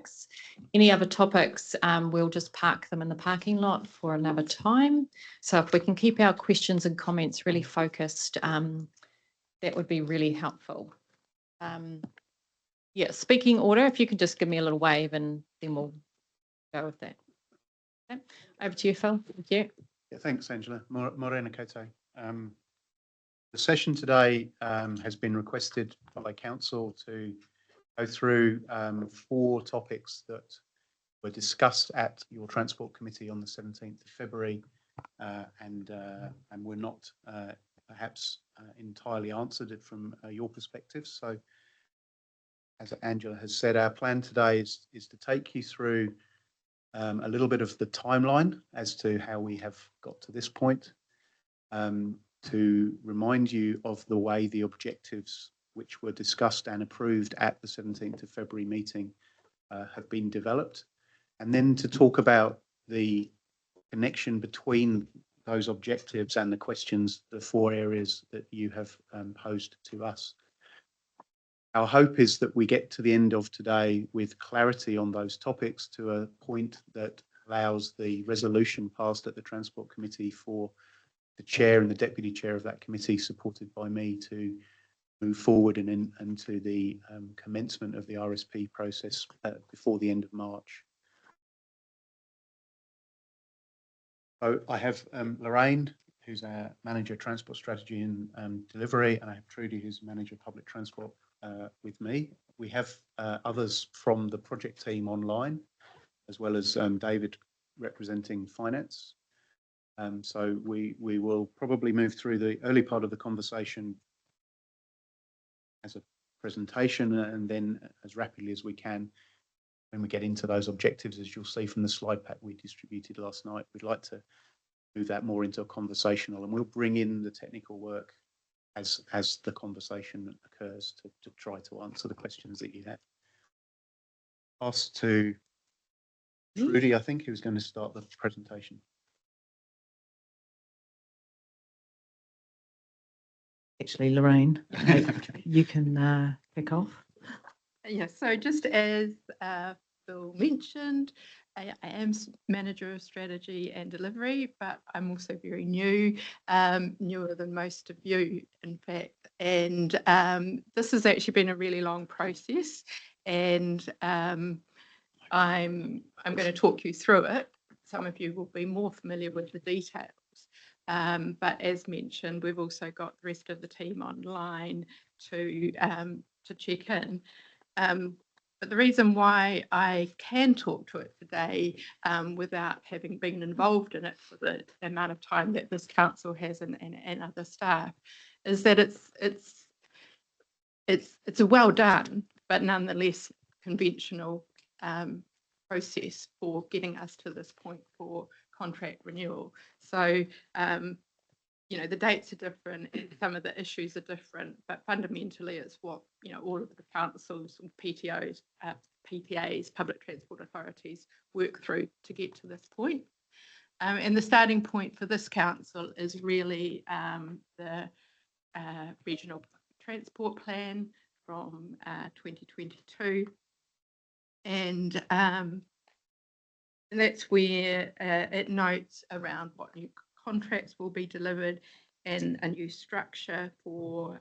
topics. Any other topics, we'll just park them in the parking lot for another time. So if we can keep our questions and comments really focused, that would be really helpful. Yeah, speaking order, if you could just give me a little wave and then we'll go with that. Okay. Over to you, Phil. Thank you. Yeah, thanks, Angela. Morena kote. The session today has been requested by Council to go through 4 topics that were discussed at your Transport Committee on the 17th of February and were not perhaps entirely answered it from your perspective. So, as Angela has said, our plan today is to take you through a little bit of the timeline as to how we have got to this point, to remind you of the way the objectives which were discussed and approved at the 17th of February meeting have been developed, and then to talk about the connection between those objectives and the questions, the 4 areas that you have posed to us. Our hope is that we get to the end of today with clarity on those topics to a point that allows the resolution passed at the Transport Committee for the chair and the deputy chair of that committee, supported by me, to move forward and into the commencement of the RSP process before the end of March. So I have Lorraine, who's our Manager Transport Strategy and Delivery, and I have Trudy, who's Manager Public Transport, with me. We have others from the project team online, as well as David representing finance. So we will probably move through the early part of the conversation as a presentation, and then as rapidly as we can when we get into those objectives. As you'll see from the slide pack we distributed last night, we'd like to move that more into a conversational, and we'll bring in the technical work as the conversation occurs to try to answer the questions that you have. Pass to Trudy, I think, who's going to start the presentation. Actually, Lorraine, you can kick off. Yeah, so just as Phil mentioned, I am Manager of Strategy and Delivery, but I'm also very new, newer than most of you, in fact. And this has actually been a really long process, and I'm going to talk you through it. Some of you will be more familiar with the details. But as mentioned, we've also got the rest of the team online to check in. But the reason why I can talk to it today without having been involved in it for the amount of time that this council has and other staff is that it's a well done but nonetheless conventional process for getting us to this point for contract renewal. So you know, the dates are different and some of the issues are different, but fundamentally it's what, you know, all of the councils, PTOs, PPAs, public transport authorities work through to get to this point. And the starting point for this council is really the Regional Transport Plan from 2022. And that's where it notes around what new contracts will be delivered and a new structure for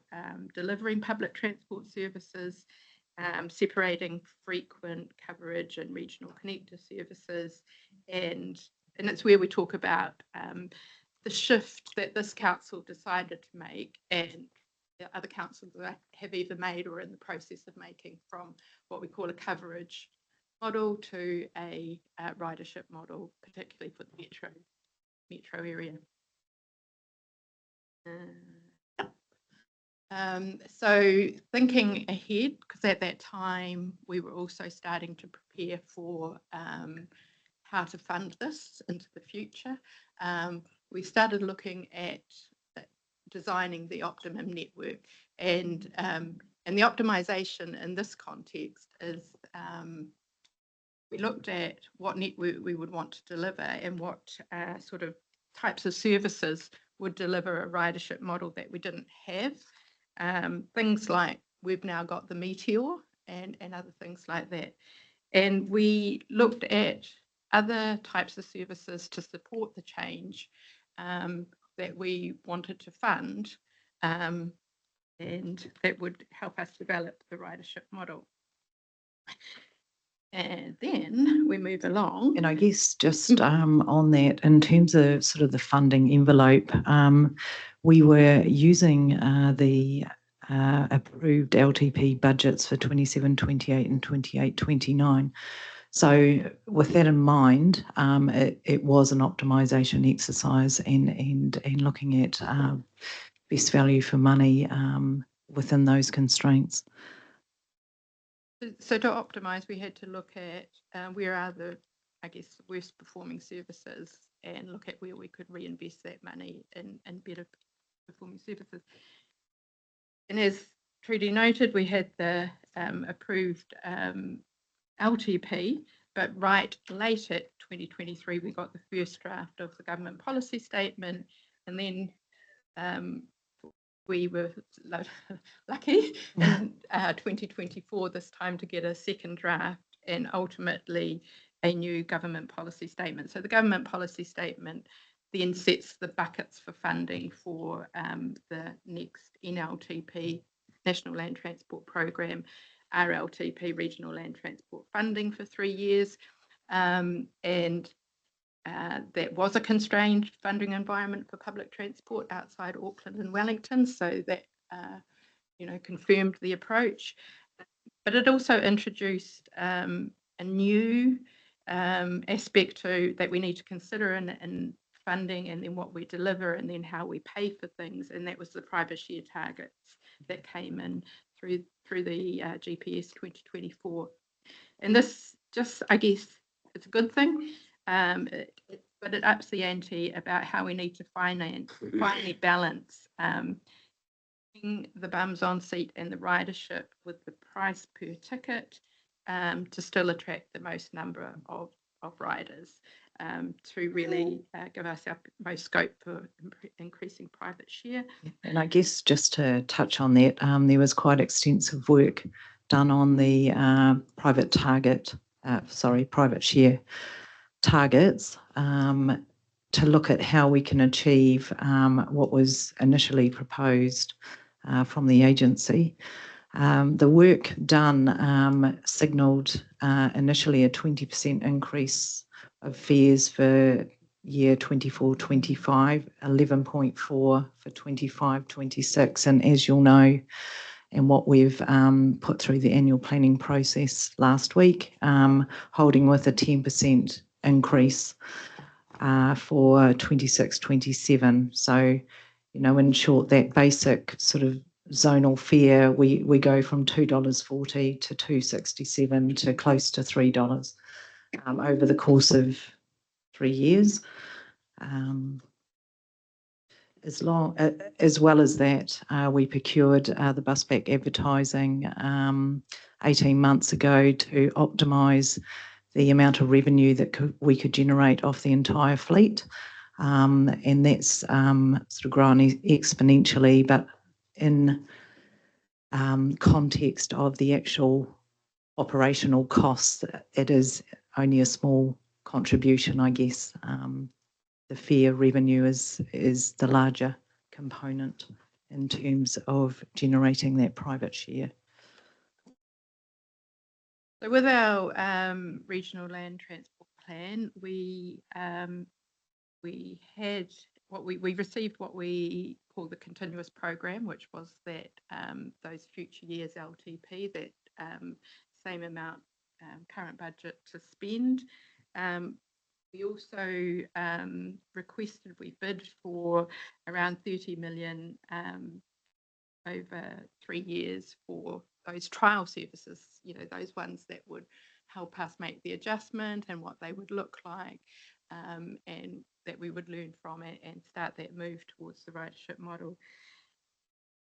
delivering public transport services, separating frequent coverage and regional connector services. And it's where we talk about the shift that this council decided to make and the other councils have either made or in the process of making, from what we call a coverage model to a ridership model, particularly for the metro area. So thinking ahead, because at that time we were also starting to prepare for how to fund this into the future, we started looking at designing the optimum network, and the optimization in this context is we looked at what network we would want to deliver and what sort of types of services would deliver a ridership model that we didn't have. Things like we've now got the Meteor and other things like that. And we looked at other types of services to support the change that we wanted to fund, and that would help us develop the ridership model. And then we move along. And I guess just on that, in terms of sort of the funding envelope, we were using the approved LTP budgets for 27, 28 and 28, 29. So with that in mind, it was an optimisation exercise and looking at best value for money within those constraints. So to optimise, we had to look at where are the, I guess, worst performing services and look at where we could reinvest that money in better performing services. And as Trudy noted, we had the approved LTP, but right late at 2023, we got the first draft of the government policy statement, and then we were lucky in 2024 this time to get a second draft and ultimately a new government policy statement. So the government policy statement then sets the buckets for funding for the next NLTP, National Land Transport Program, RLTP, Regional Land Transport Funding for 3 years. That was a constrained funding environment for public transport outside Auckland and Wellington, so that confirmed the approach. But it also introduced a new aspect to that we need to consider in funding, and then what we deliver, and then how we pay for things, and that was the private share targets that came in through the GPS 2024. And this just, I guess, it's a good thing. But it ups the ante about how we need to finally balance the bums on seat and the ridership with the price per ticket to still attract the most number of riders, to really give ourselves most scope for increasing private share. And I guess just to touch on that, there was quite extensive work done on the private share targets to look at how we can achieve what was initially proposed from the agency. The work done signalled initially a 20% increase of fares for year 24-25, 11.4 for 25-26, and as you'll know, and what we've put through the annual planning process last week, holding with a 10% increase for 26-27. So, in short, that basic sort of zonal fare, we go from $2.40 to $2.67 to close to $3 over the course of 3 years. As well as that, we procured the busback advertising 18 months ago to optimise the amount of revenue that we could generate off the entire fleet, and that's sort of grown exponentially, but in context of the actual operational costs, it is only a small contribution, I guess. The fare revenue is the larger component in terms of generating that private share. So with our regional land transport plan, we received what we call the continuous program, which was that those future years LTP, that same amount current budget to spend. We also we bid for around 30 million over 3 years for those trial services, those ones that would help us make the adjustment and what they would look like, and that we would learn from it and start that move towards the ridership model.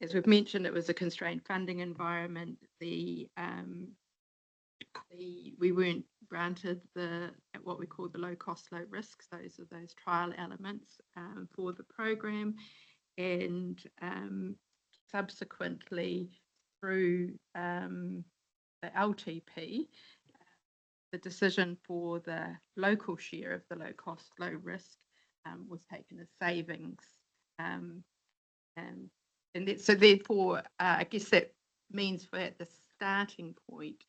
As we've mentioned, it was a constrained funding environment. We weren't granted what we call the low cost, low risks. Those are those trial elements for the program, and subsequently through the LTP, the decision for the local share of the low cost, low risk was taken as savings. So therefore, I guess that means for at the starting point,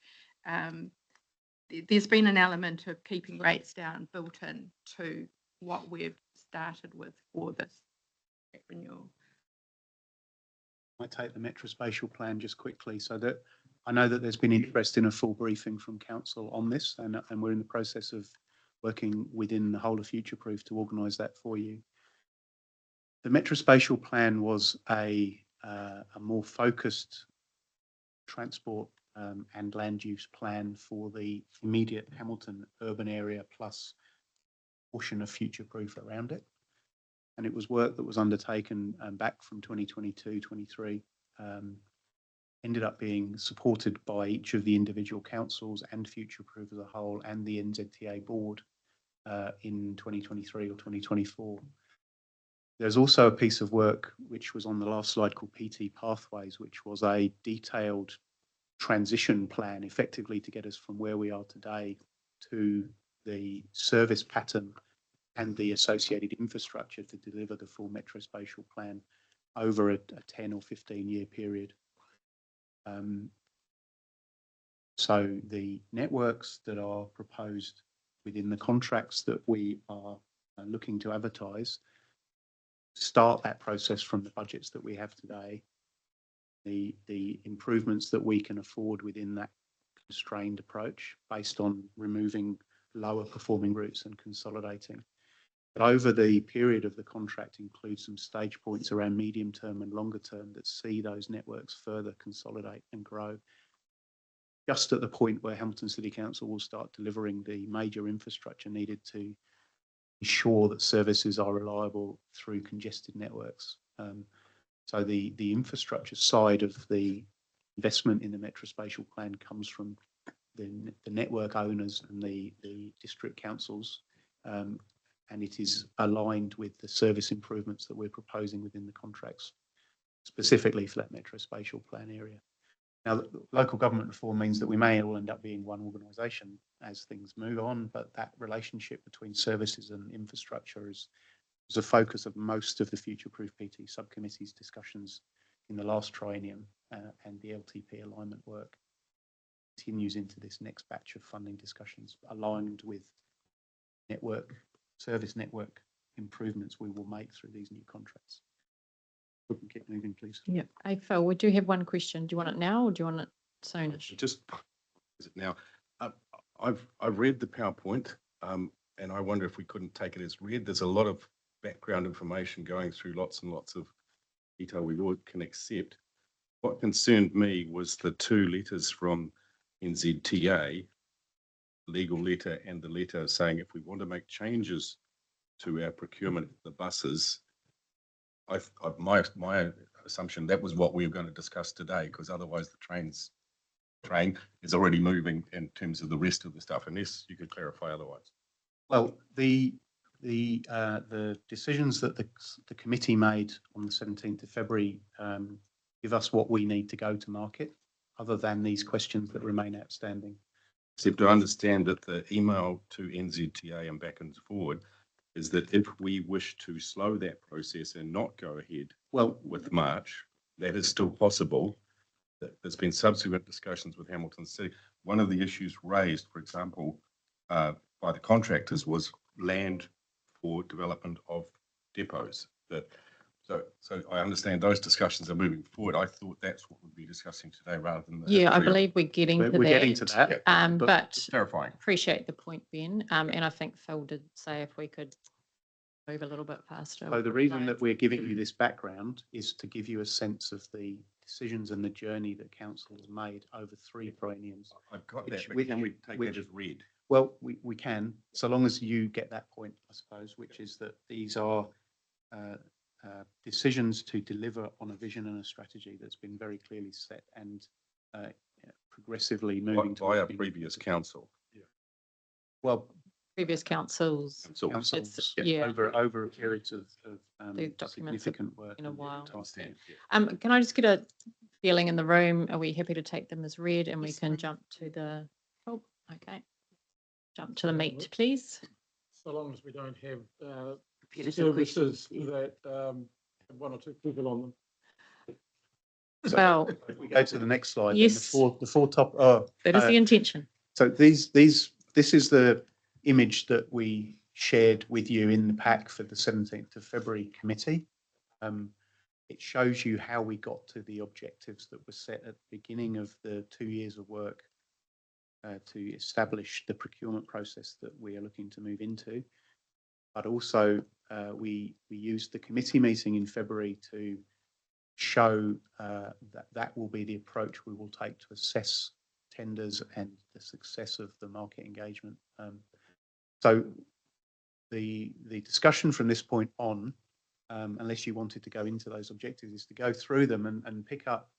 there's been an element of keeping rates down built in to what we've started with for this renewal. I take the Metrospatial plan just quickly, so that I know that there's been interest in a full briefing from council on this, and we're in the process of working within the whole of Futureproof to organise that for you. The Metrospatial plan was a more focused transport and land use plan for the immediate Hamilton urban area plus portion of Futureproof around it. And it was work that was undertaken back from 2022-23, ended up being supported by each of the individual councils and Futureproof as a whole and the NZTA board in 2023 or 2024. There's also a piece of work which was on the last slide called PT Pathways, which was a detailed transition plan effectively to get us from where we are today to the service pattern and the associated infrastructure to deliver the full Metrospatial plan over a 10 or 15-year period. So the networks that are proposed within the contracts that we are looking to advertise start that process from the budgets that we have today. The improvements that we can afford within that constrained approach based on removing lower performing routes and consolidating. But over the period of the contract includes some stage points around medium term and longer term that see those networks further consolidate and grow. Just at the point where Hamilton City Council will start delivering the major infrastructure needed to ensure that services are reliable through congested networks. So the infrastructure side of the investment in the Metrospatial plan comes from the network owners and the district councils, and it is aligned with the service improvements that we're proposing within the contracts, specifically for that Metrospatial plan area. Now, local government reform means that we may all end up being one organisation as things move on, but that relationship between services and infrastructure is a focus of most of the Futureproof PT subcommittee's discussions in the last triennium, and the LTP alignment work continues into this next batch of funding discussions aligned with service network improvements we will make through these new contracts. We can keep moving, please. Yeah. Hey, Phil, we do have one question. Do you want it now or do you want it soon? Just, is it now? I've read the PowerPoint, and I wonder if we couldn't take it as read. There's a lot of background information going through lots and lots of detail we all can accept. What concerned me was the two letters from NZTA, legal letter and the letter saying if we want to make changes to our procurement of the buses, my assumption that was what we were going to discuss today, because otherwise the train is already moving in terms of the rest of the stuff, unless you could clarify otherwise. Well, the decisions that the committee made on the 17th of February give us what we need to go to market, other than these questions that remain outstanding. Except to understand that the email to NZTA and back and forward is that if we wish to slow that process and not go ahead with March, that is still possible. There's been subsequent discussions with Hamilton City. One of the issues raised, for example, by the contractors was land for development of depots. So I understand those discussions are moving forward. I thought that's what we'd be discussing today rather than the Yeah, I believe we're getting to that. We're getting to that. But terrifying. appreciate the point, Ben. And I think Phil did say if we could move a little bit faster. So the reason that we're giving you this background is to give you a sense of the decisions and the journey that council has made over 3 trienniums. I've got that, but can we take that as read? Well, we can, so long as you get that point, I suppose, which is that these are decisions to deliver on a vision and a strategy that's been very clearly set and progressively moving by a previous council. Yeah. Well, previous councils. Councils, yeah. over periods of These documents significant work in a while. Yeah. Can I just get a feeling in the room? Are we happy to take them as read and we can jump to the? Oh, okay. jump to the meat, please. So long as we don't have Repetitive questions, services that have one or two people on them. So Well, if we go to the next slide, then Yes. the four top, oh, that is the intention. so this is the image that we shared with you in the pack for the 17th of February committee. It shows you how we got to the objectives that were set at the beginning of the 2 years of work to establish the procurement process that we are looking to move into. But also we used the committee meeting in February to show that will be the approach we will take to assess tenders and the success of the market engagement. So the discussion from this point on, unless you wanted to go into those objectives, is to go through them and pick up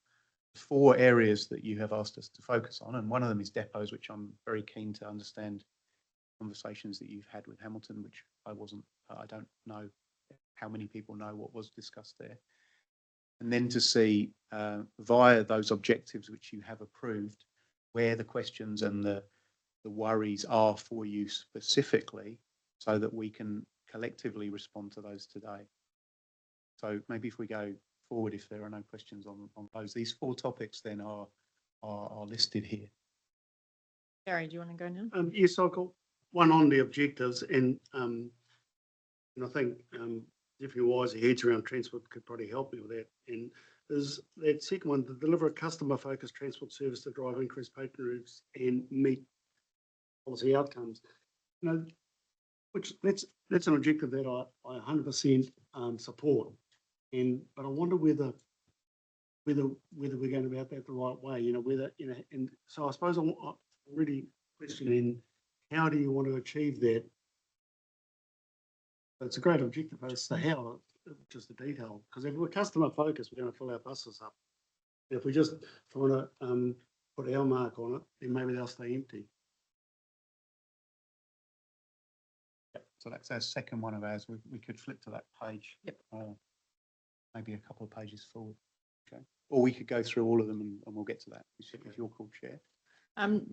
4 areas that you have asked us to focus on. And one of them is depots, which I'm very keen to understand conversations that you've had with Hamilton, which I don't know how many people know what was discussed there. And then to see via those objectives which you have approved, where the questions and the worries are for you specifically, so that we can collectively respond to those today. So maybe if we go forward, if there are no questions on those, these 4 topics then are listed here. Gary, do you want to go now? Yes, I've got one on the objectives, and I think Jeffrey Wise, heads around transport, could probably help me with that. And is that second one, to deliver a customer-focused transport service to drive increased patronage and meet policy outcomes. You know, which that's an objective that I 100% support. But I wonder whether we're going about that the right way. You know, and so I suppose I'm really questioning, how do you want to achieve that? It's a great objective, but it's the how, just the detail. Because if we're customer focused, we're going to fill our buses up. If we just want to put our mark on it, then maybe they'll stay empty. So that's our second one of ours. We could flip to that page. Yep. Maybe a couple of pages forward. Okay. Or we could go through all of them and we'll get to that. If you're called chair.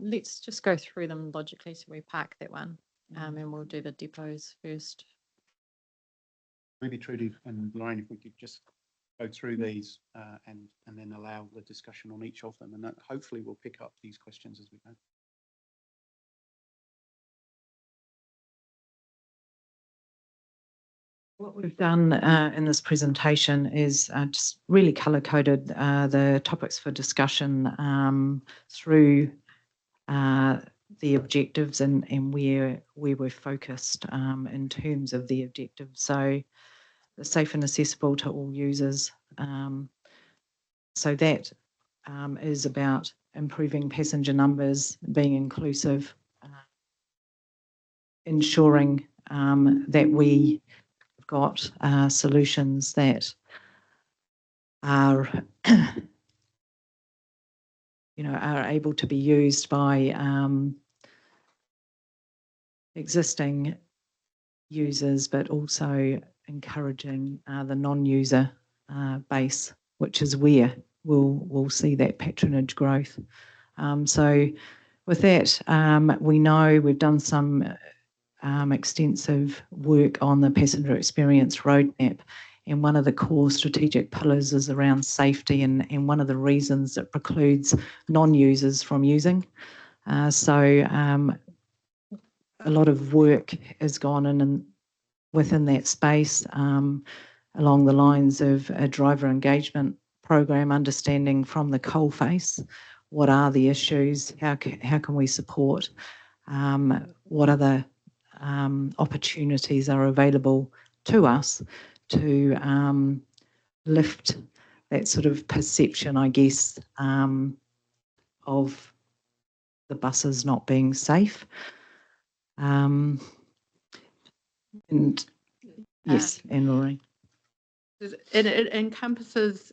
Let's just go through them logically. So we park that one, and we'll do the depots first. Maybe Trudy and Lorraine, if we could just go through these and then allow the discussion on each of them, and that hopefully we'll pick up these questions as we go. What we've done in this presentation is just really colour-coded the topics for discussion through the objectives and where we're focused in terms of the objectives. So the safe and accessible to all users. So that is about improving passenger numbers, being inclusive, ensuring that we got solutions that are are able to be used by existing users, but also encouraging the non-user base, which is where we'll see that patronage growth. So with that, we know we've done some extensive work on the passenger experience roadmap, and one of the core strategic pillars is around safety, and one of the reasons it precludes non-users from using. So a lot of work has gone in and within that space along the lines of a driver engagement program, understanding from the coalface what are the issues, how can we support, what other opportunities are available to us to lift that sort of perception, I guess, of the buses not being safe. And yes, and Lorraine. It encompasses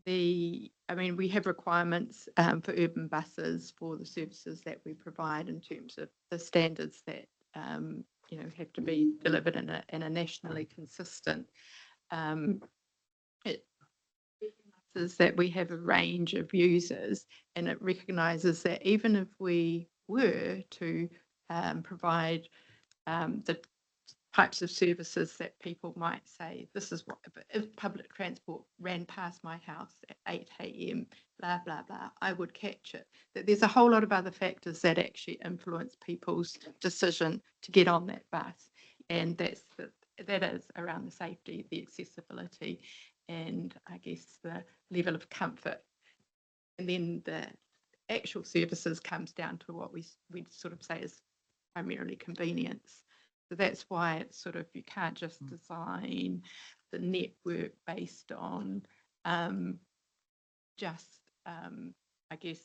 we have requirements for urban buses for the services that we provide in terms of the standards that have to be delivered in a nationally consistent. It recognises that we have a range of users, and it recognises that even if we were to provide the types of services that people might say, this is what, if public transport ran past my house at 8 a.m., blah, blah, blah, I would catch it. That there's a whole lot of other factors that actually influence people's decision to get on that bus. And that is around the safety, the accessibility, and I guess the level of comfort. And then the actual services comes down to what we sort of say is primarily convenience. So that's why it's sort of, you can't just design the network based on just, I guess,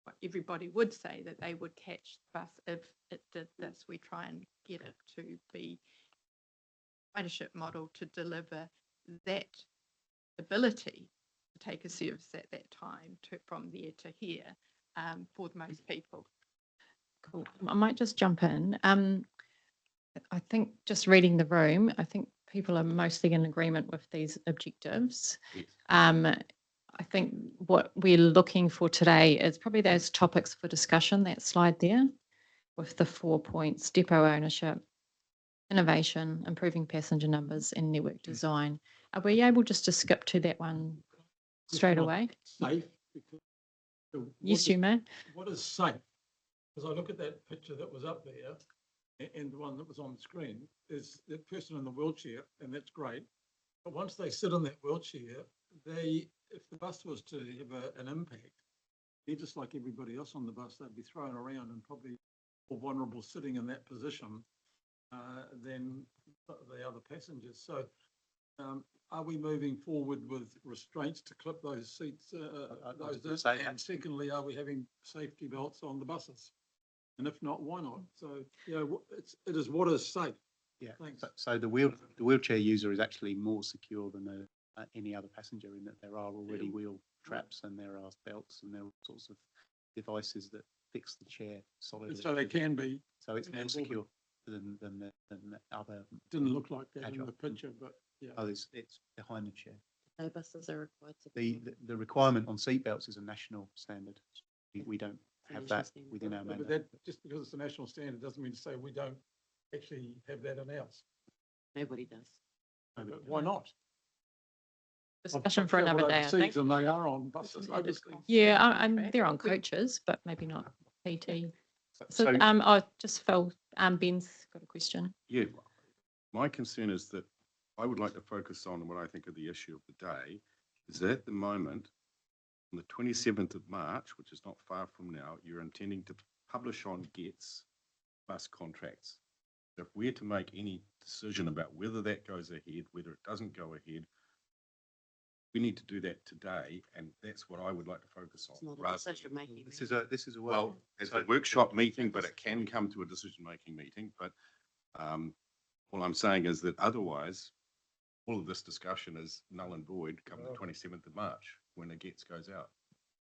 what everybody would say that they would catch the bus if it did this. We try and get it to be ridership model to deliver that ability to take a service at that time from there to here for most people. Cool. I might just jump in. I think just reading the room, I think people are mostly in agreement with these objectives. Yes. I think what we're looking for today is probably those topics for discussion, that slide there with the 4 points: depot ownership, innovation, improving passenger numbers, and network design. Are we able just to skip to that one straight away? Safe. Because Yes, you may. What is safe? Because I look at that picture that was up there and the one that was on the screen, is that person in the wheelchair, and that's great. But once they sit in that wheelchair, if the bus was to have an impact, they're just like everybody else on the bus. They'd be thrown around and probably more vulnerable sitting in that position than the other passengers. So are we moving forward with restraints to clip those seats? And secondly, are we having safety belts on the buses? And if not, why not? So, it is what is safe. Yeah. Thanks. So the wheelchair user is actually more secure than any other passenger, in that there are already wheel traps and there are belts and there are all sorts of devices that fix the chair solidly. So they can be. So it's more secure than other. Didn't look like that in Agile. the picture, but yeah. Oh, it's behind the chair. No buses are required to. The requirement on seatbelts is a national standard. We don't have National that standard. within our But mandate. that, just because it's a national standard doesn't mean to say we don't actually have that in ours. Nobody does. But why not? Discussion for another day, I think. And they are on buses. I just think. Yeah, they're on coaches, but maybe not PT. So, So just Phil, Ben's got a question. Yeah, my concern is that I would like to focus on what I think of the issue of the day, is that at the moment, on the 27th of March, which is not far from now, you're intending to publish on GETS bus contracts. If we're to make any decision about whether that goes ahead, whether it doesn't go ahead, we need to do that today, and that's what I would like to focus on. It's not a rather decision than- making. this is a Well, it's a workshop meeting, but it can come to a decision-making meeting. But all I'm saying is that otherwise, all of this discussion is null and void come the 27th of March when the GETS goes out.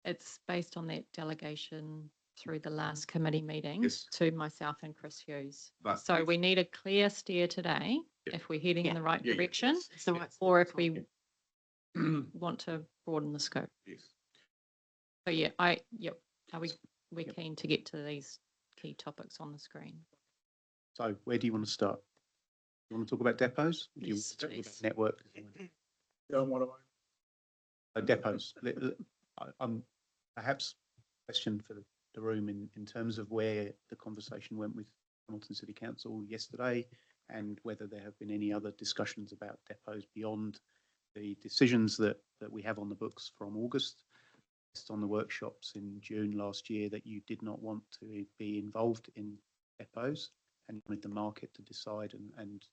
It's based on that delegation through the last committee meeting Yes. to myself and Chris Hughes. But So if- we need a clear steer today Yeah. if we're heading in the right Yeah, yeah, direction, yes, It's the yeah, right. or if we want to broaden the scope. yes. So yeah, we're keen to get to these key topics on the screen. So where do you want to start? You want to talk about depots? Do you Yes, want to talk about please. network? Don't want to. Depots. Perhaps a question for the room in terms of where the conversation went with Hamilton City Council yesterday, and whether there have been any other discussions about depots beyond the decisions that we have on the books from August, based on the workshops in June last year, that you did not want to be involved in depots and wanted the market to decide and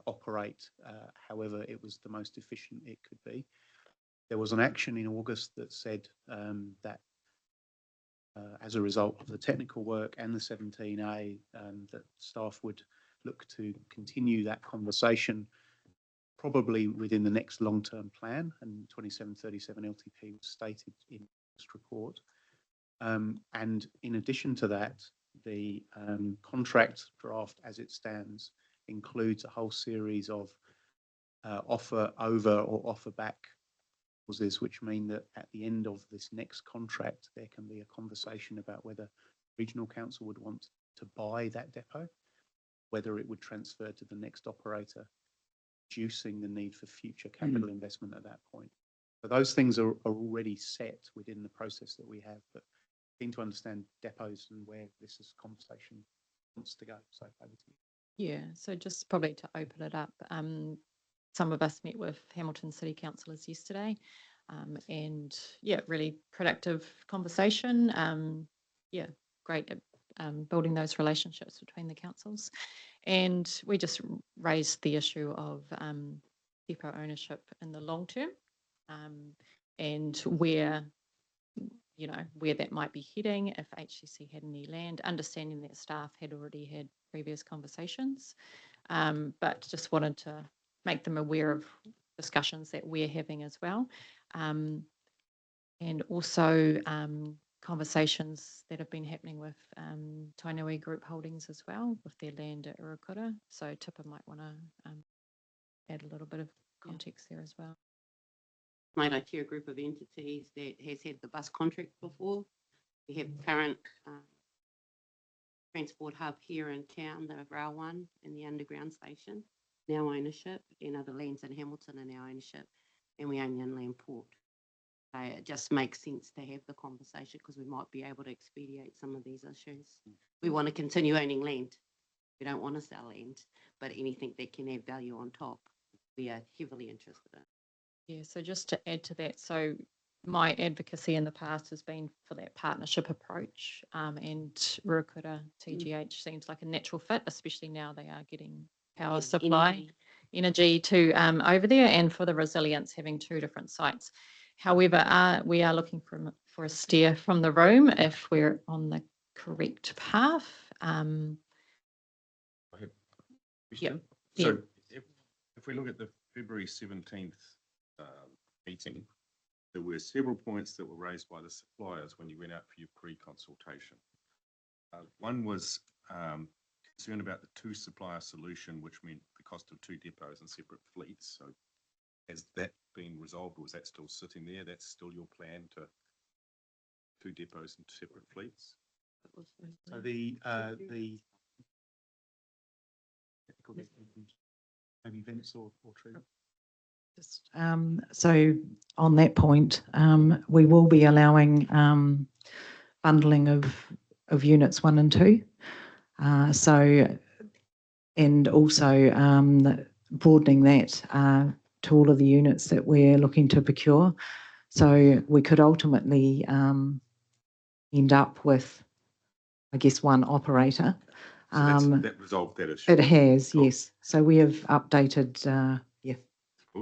operate however it was the most efficient it could be. There was an action in August that said that as a result of the technical work and the 17A, that staff would look to continue that conversation probably within the next long-term plan, and 2737 LTP was stated in this report. And in addition to that, the contract draft as it stands includes a whole series of offer over or offer back clauses, which mean that at the end of this next contract, there can be a conversation about whether regional council would want to to buy that depot, whether it would transfer to the next operator, reducing the need for future capital investment at that point. So those things are already set within the process that we have, but keen to understand depots and where this is conversation wants to go. So over to you. Yeah, so just probably to open it up, some of us met with Hamilton City Councillors yesterday, and yeah, really productive conversation. Yeah, great at building those relationships between the councils. And we just raised the issue of depot ownership in the long term, and where that might be heading if HCC had any land, understanding that staff had already had previous conversations, but just wanted to make them aware of discussions that we're having as well. And also conversations that have been happening with Tainui Group Holdings as well, with their land at Ruakura. So Tipper might want to add a little bit of context there as well. Might I chair a group of entities that has had the bus contract before. We have current transport hub here in town, the Rail One and the underground station, now ownership, and other lands in Hamilton are now ownership, and we own the inland port. So it just makes sense to have the conversation because we might be able to expedite some of these issues. We want to continue owning land. We don't want to sell land, but anything that can add value on top, we are heavily interested in. Yeah, so just to add to that, so my advocacy in the past has been for that partnership approach, and Ruakura TGH seems like a natural fit, especially now they are getting power Yeah, supply, energy to over there, and for the resilience having two different sites. However, we are looking for a steer from the room if we're on the correct path. Yeah. So if we look at the February 17th meeting, there were several points that were raised by the suppliers when you went out for your pre-consultation. One was concern about the two supplier solution, which meant the cost of two depots and separate fleets. So has that been resolved, or is that still sitting there? That's still your plan, to two depots and separate fleets? So the maybe Vince or True. Just, so on that point, we will be allowing bundling of units 1 and 2. And also broadening that to all of the units that we're looking to procure. So we could ultimately end up with, I guess, one operator. So that resolved that issue? It has, Cool. yes. So we have updated the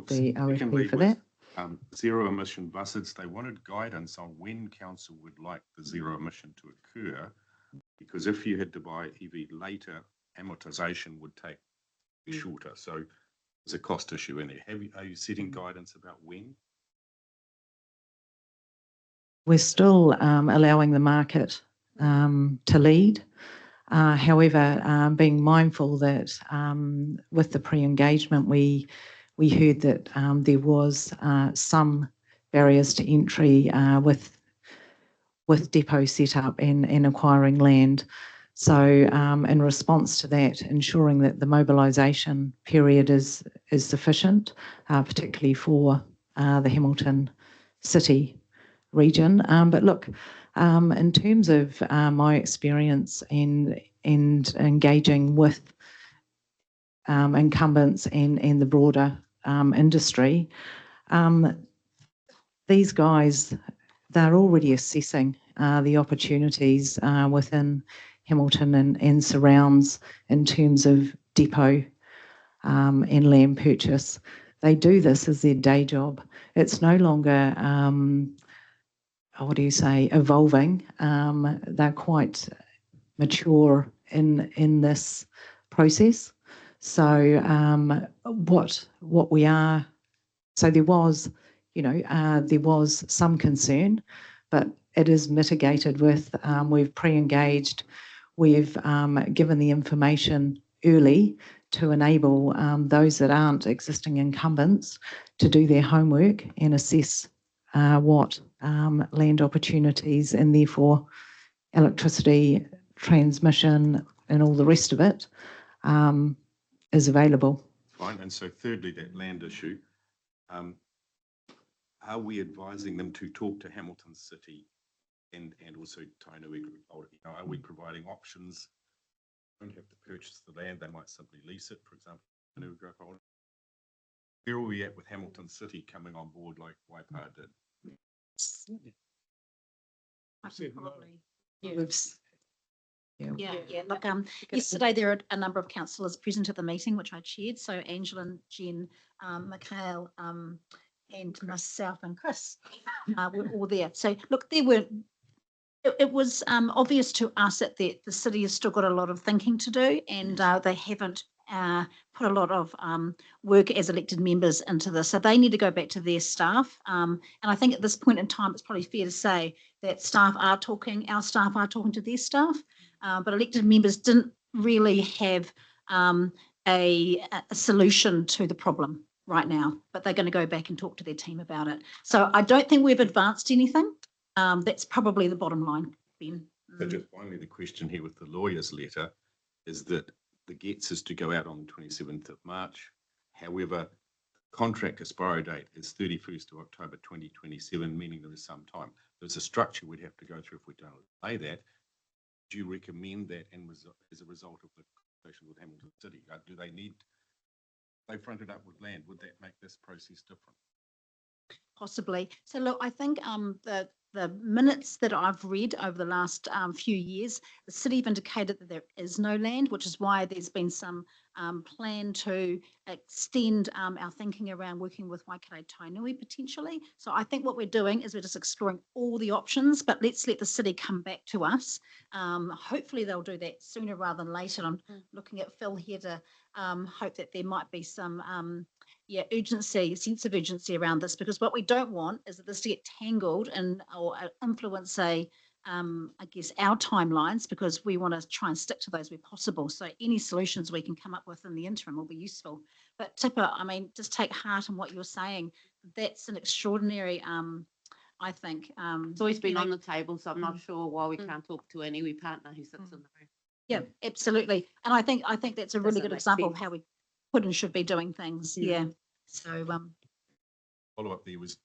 Secondly, OFP for with, that. zero emission buses, they wanted guidance on when council would like the zero emission to occur, because if you had to buy EV later, amortization would take shorter. So there's a cost issue in there. Are you setting guidance about when? We're still allowing the market to lead. However, being mindful that with the pre-engagement, we heard that there was some barriers to entry with depot setup and acquiring land. So in response to that, ensuring that the mobilisation period is sufficient, particularly for the Hamilton City region. But look, in terms of my experience and engaging with incumbents and the broader industry, these guys, they're already assessing the opportunities within Hamilton and surrounds in terms of depot and land purchase. They do this as their day job. It's no longer, evolving. They're quite mature in this process. So what we are, so there was some concern, but it is mitigated with, we've pre-engaged, we've given the information early to enable those that aren't existing incumbents to do their homework and assess what land opportunities and therefore electricity transmission and all the rest of it is available. Fine. And so thirdly, that land issue, are we advising them to talk to Hamilton City and also Tainui Group? Are we providing options? Don't have to purchase the land, they might simply lease it, for example. Tainui Group Holdings. Where are we at with Hamilton City coming on board like Waipa did? I said no. Yeah. Look, yesterday there were a number of councillors present at the meeting, which I chaired. So Angela, Jen, Mikhail, and myself and Chris were all there. So look, it was obvious to us that the city has still got a lot of thinking to do, and they haven't put a lot of work as elected members into this. So they need to go back to their staff. And I think at this point in time, it's probably fair to say that our staff are talking to their staff, but elected members didn't really have a solution to the problem right now, but they're going to go back and talk to their team about it. So I don't think we've advanced anything. That's probably the bottom line, Ben. So just finally, the question here with the lawyer's letter is that the GETS is to go out on the 27th of March. However, contract expiry date is 31st of October 2027, meaning there is some time. There's a structure we'd have to go through if we don't delay that. Do you recommend that and as a result of the conversation with Hamilton City? Do they fronted up with land, would that make this process different? Possibly. So look, I think the minutes that I've read over the last few years, the city have indicated that there is no land, which is why there's been some plan to extend our thinking around working with Waikato Tainui potentially. So I think what we're doing is we're just exploring all the options, but let's let the city come back to us. Hopefully they'll do that sooner rather than later. I'm looking at Phil here to hope that there might be some sense of urgency around this, because what we don't want is that this to get tangled and or influence I guess our timelines, because we want to try and stick to those where possible. So any solutions we can come up with in the interim will be useful. But Tipper, I mean, just take heart in what you're saying. That's an extraordinary, I think. It's always been on the table, so I'm not sure why we can't talk to an iwi partner who sits in the room. Yeah, absolutely. And I think that's a really Doesn't good make example of sense. how we could and should be doing things. Yeah. So Follow up there was,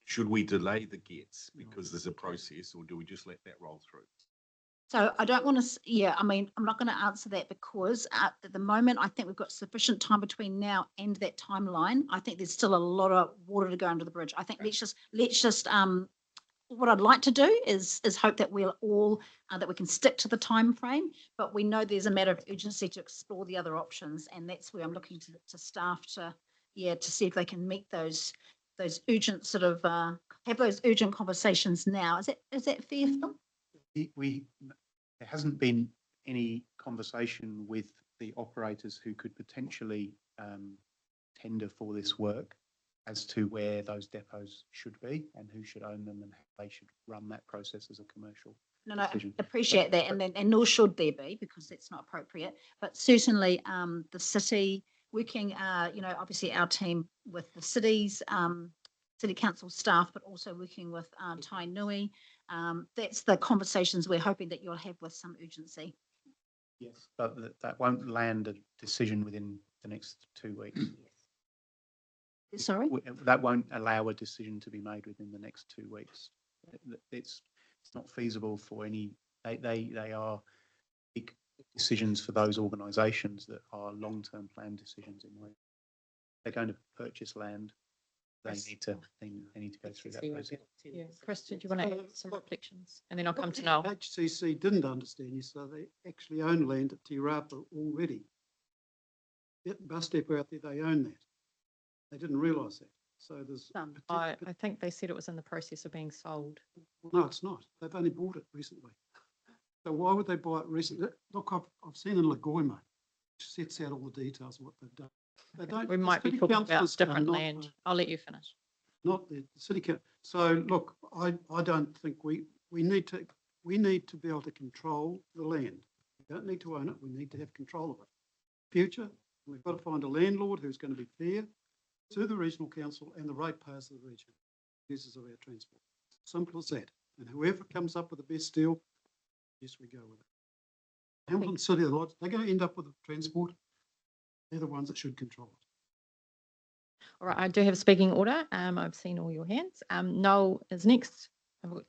should we delay the GETS because there's a process, or do we just let that roll through? So I don't want to, I mean, I'm not going to answer that because at the moment, I think we've got sufficient time between now and that timeline. I think there's still a lot of water to go under the bridge. I think let's just what I'd like to do is hope that we'll all, that we can stick to the time frame, but we know there's a matter of urgency to explore the other options. And that's where I'm looking to staff to see if they can meet those urgent sort of, have those urgent conversations now. Is that fair, Phil? There hasn't been any conversation with the operators who could potentially tender for this work as to where those depots should be and who should own them and how they should run that process as a commercial decision. Appreciate that, and nor should there be, because that's not appropriate. But certainly, the city working, obviously our team with the cities, city council staff, but also working with Tainui. That's the conversations we're hoping that you'll have with some urgency. Yes, but that won't land a decision within the next 2 weeks. Sorry? That won't allow a decision to be made within the next 2 weeks. It's not feasible for any, they are big decisions for those organisations that are long-term plan decisions in where they're going to purchase land. They need to go through that process. Yeah, Chris, did you want to add some reflections? And then I'll come to Noel. HCC didn't understand you, so they actually own land at Te Rapa already. That bus depot out there, they own that. They didn't realise that. So there's. I think they said it was in the process of being sold. No, it's not. They've only bought it recently. So why would they buy it recently? Look, I've seen in Lagoima, which sets out all the details of what they've done. They don't. We might be city talking about councillors are different not, land. I'll let you finish. Not the city council. So look, I don't think we need to be able to control the land. We don't need to own it. We need to have control of it. Future, we've got to find a landlord who's going to be fair to the regional council and the ratepayers of the region, users of our transport. Simple as that. And whoever comes up with the best deal, yes, we go with it. Hamilton City, they're going to end up with the transport. They're the ones that should control it. All right, I do have a speaking order. I've seen all your hands. Noel is next.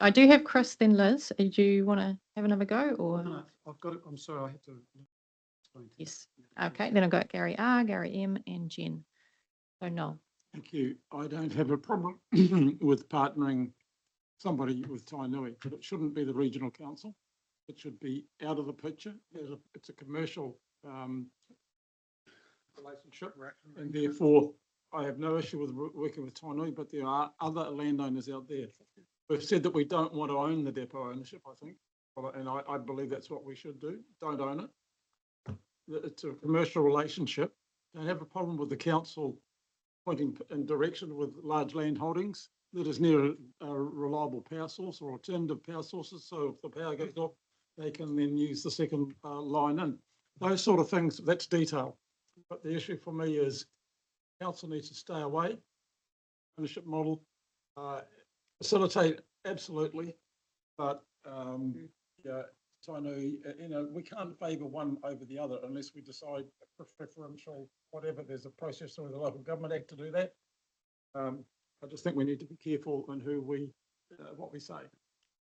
I do have Chris, then Liz. Do you want to have another go or? No, I've got it. I'm sorry, I had to. explain to you. Yes. Okay, then I've got Gary R, Gary M, and Jen. So Noel. Thank you. I don't have a problem with partnering somebody with Tainui, but it shouldn't be the regional council. It should be out of the picture. It's a commercial relationship, and therefore I have no issue with working with Tainui, but there are other landowners out there. We've said that we don't want to own the depot ownership, I think, and I believe that's what we should do. Don't own it. It's a commercial relationship. Don't have a problem with the council pointing in direction with large land holdings that is near a reliable power source or alternative power sources. So if the power goes off, they can then use the second line in. Those sort of things, that's detail. But the issue for me is council needs to stay away. Ownership model, facilitate absolutely, but yeah, Tainui, we can't favour one over the other unless we decide preferential, whatever. There's a process through the Local Government Act to do that. I just think we need to be careful in who what we say.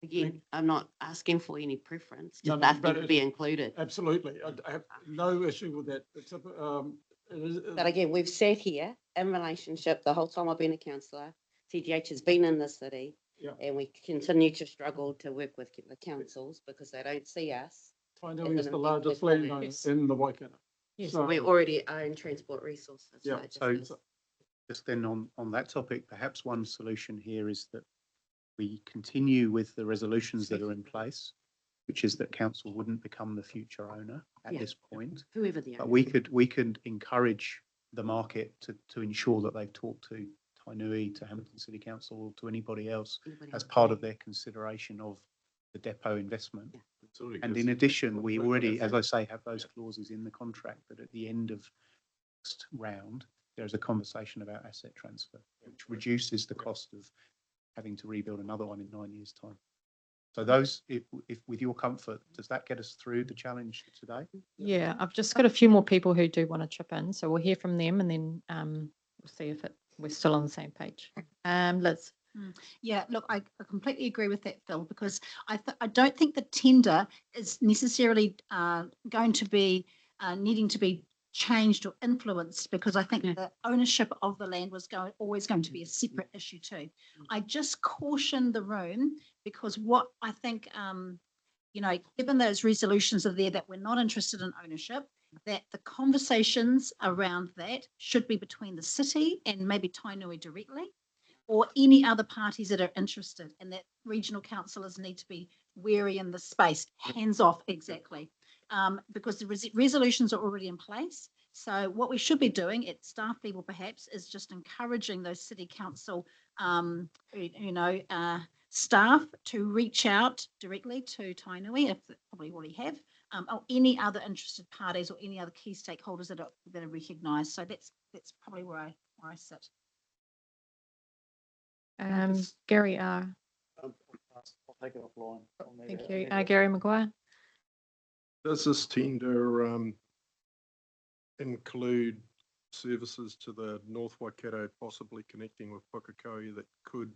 Again, I'm not asking for any preference, No, just no, asking but to be included. Absolutely, I have no issue with that. It's But again, we've sat here in relationship the whole time I've been a councillor. CGH has been in the city. Yeah. And we continue to struggle to work with the councils because they don't see us. Tainui is an the largest effective landowner Yes. in the Waikato. Yes. So- We already own transport resources. Yeah, it just so- is- Just then on that topic, perhaps one solution here is that we continue with the resolutions that are in place, which is that council wouldn't become the future owner at Yeah. this point. Whoever the But owner. we could encourage the market to ensure that they've talked to Tainui, to Hamilton City Council, or to anybody else Anybody as else? part of their consideration of the depot investment. Absolutely, And 'cause- in addition, we but- already, as I say, have those clauses in the contract that at the end of next round, there's a conversation about asset transfer, which reduces the cost of having to rebuild another one in 9 years' time. So those, if with your comfort, does that get us through the challenge today? Yeah, I've just got a few more people who do want to chip in, so we'll hear from them and then we'll see if we're still on the same page. Liz. Yeah, look, I completely agree with that, Phil, because I don't think the tender is necessarily going to be needing to be changed or influenced, because I think Yeah. the ownership of the land was always going to be a separate issue too. I just caution the room because what I think, given those resolutions are there that we're not interested in ownership, that the conversations around that should be between the city and maybe Tainui directly, or any other parties that are interested, and that regional councillors need to be wary in the space, hands off, exactly. Because the resolutions are already in place. So what we should be doing at staff level perhaps is just encouraging those city council, staff to reach out directly to Tainui, if they probably already have, or any other interested parties or any other key stakeholders that are recognised. So that's probably where I sit. Gary R. I'll take it offline. Thank you. Gary Maguire. Does this tender include services to the North Waikato, possibly connecting with Pukekohe, that could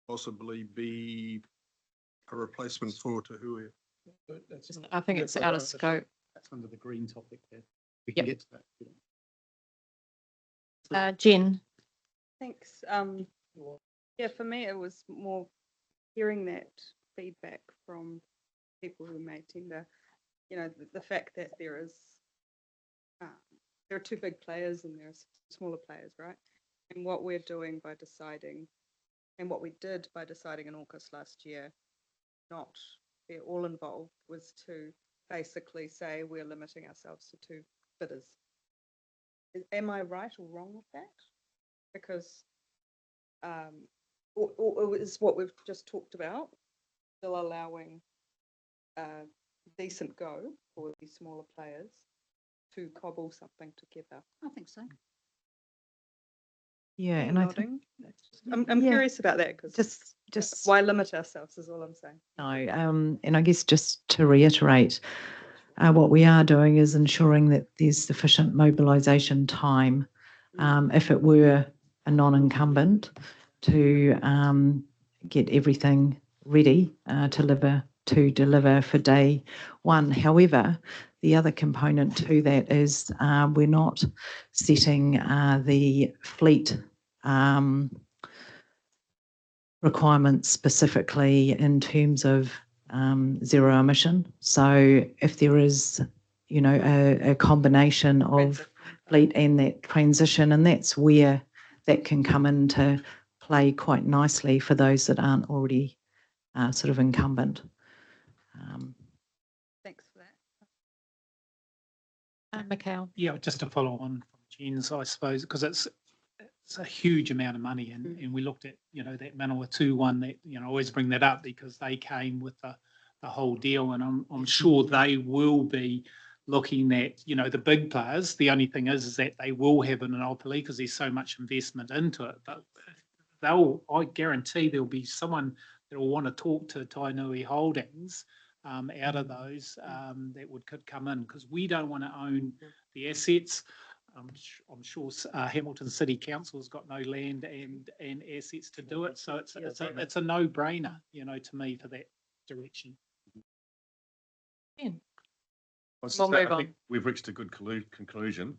possibly be a replacement for Te Hui? I think it's out of scope. That's under the green topic there. We can Yep. get to that. Jen. Thanks. Yeah, for me, it was more hearing that feedback from people who may tender, the fact that there are two big players and there are smaller players, right? And what we're doing by deciding, and what we did by deciding in August last year, not be all involved, was to basically say we're limiting ourselves to 2 bidders. Am I right or wrong with that? Because or is what we've just talked about still allowing a decent go for these smaller players to cobble something together? I think so. Yeah, You're and I think nodding. I'm Yeah. curious about that because just why limit ourselves is all I'm saying. no, and I guess just to reiterate, what we are doing is ensuring that there's sufficient mobilisation time, if it were a non-incumbent, to get everything ready to deliver for day one. However, the other component to that is we're not setting the fleet requirements specifically in terms of zero emission. So if there is, you know, a combination of fleet and that transition, and that's where that can come into play quite nicely for those that aren't already sort of incumbent. Thanks for that. Mikhail? Yeah, just to follow on from Jen's, I suppose, because it's a huge amount of money, and we looked at, you know, that Manawatu one that, you know, I always bring that up because they came with the whole deal, and I'm sure they will be looking at, you know, the big players. The only thing is that they will have an monopoly because there's so much investment into it, but I guarantee there'll be someone that will want to talk to Tainui Holdings out of those that could come in, because we don't want to own the assets. I'm sure Hamilton City Council has got no land and assets to do it, so it's a no-brainer, you know, to me, for that direction. Ben? We'll move on. think we've reached a good conclusion.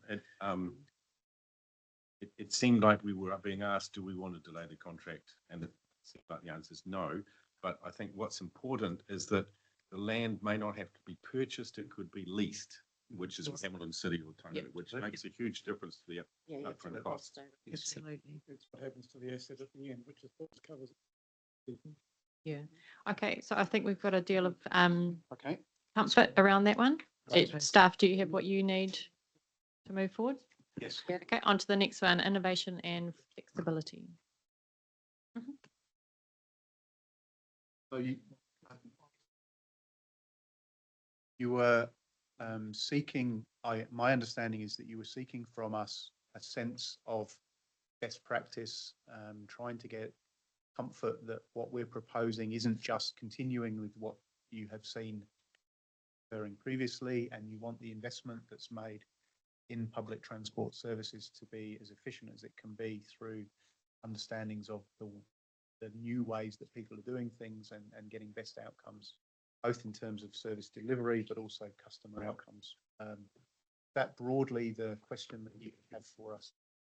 It seemed like we were being asked, do we want to delay the contract? And it seemed like the answer is no. But I think what's important is that the land may not have to be purchased, it could be leased, which is Hamilton City or Tainui, which makes a huge difference to the upfront cost. Absolutely. It's what happens to the asset at the end, which is what covers it. Yeah. Okay, so I think we've got a deal of Okay. comfort around that one. Right. Staff, do you have what you need to move forward? Yes. Okay, on to the next one, innovation and flexibility. So you were seeking, my understanding is that you were seeking from us a sense of best practice, trying to get comfort that what we're proposing isn't just continuing with what you have seen occurring previously, and you want the investment that's made in public transport services to be as efficient as it can be through understandings of the new ways that people are doing things and getting best outcomes, both in terms of service delivery, but also customer outcomes. That broadly the question that you have for us in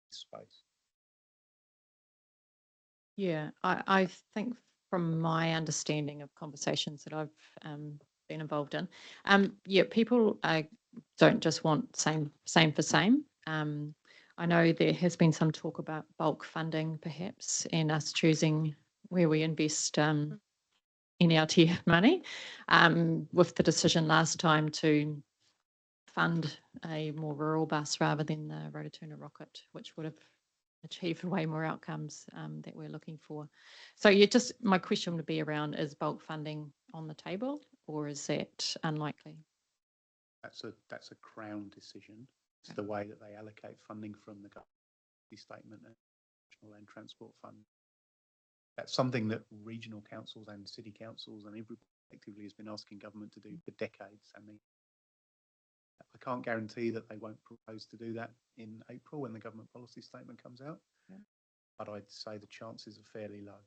this space. Yeah, I think from my understanding of conversations that I've been involved in, yeah, people don't just want same for same. I know there has been some talk about bulk funding perhaps, and us choosing where we invest NRT money, with the decision last time to fund a more rural bus rather than the Rototuna Rocket, which would have achieved way more outcomes that we're looking for. So my question would be around, is bulk funding on the table, or is that unlikely? That's a Crown decision. It's the way that they allocate funding from the government statement and National Land Transport Fund. That's something that regional councils and city councils and everybody effectively has been asking government to do for decades. I mean, I can't guarantee that they won't propose to do that in April when the government policy statement comes out, but I'd say the chances are fairly low.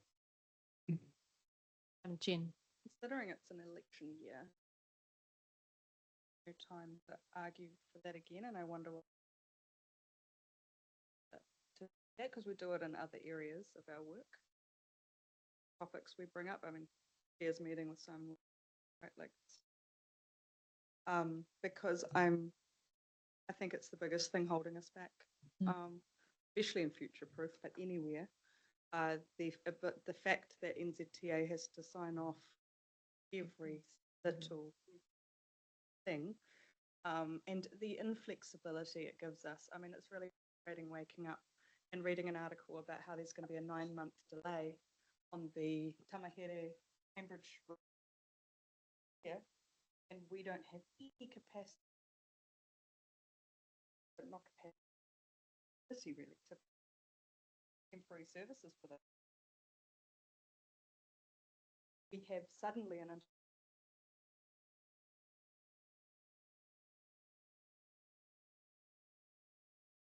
Jen? Considering it's an election year, no time to argue for that again, and I wonder what to that, because we do it in other areas of our work. Topics we bring up. I mean, Chair's meeting with some, right, like, because I think it's the biggest thing holding us back, especially in future proof, but anywhere. But the fact that NZTA has to sign off every little thing, and the inflexibility it gives us. I mean, it's really frustrating waking up and reading an article about how there's going to be a 9-month delay on the Tamahere Cambridge route here, and we don't have any capacity, but not capacity really, to temporary services for that. We have suddenly an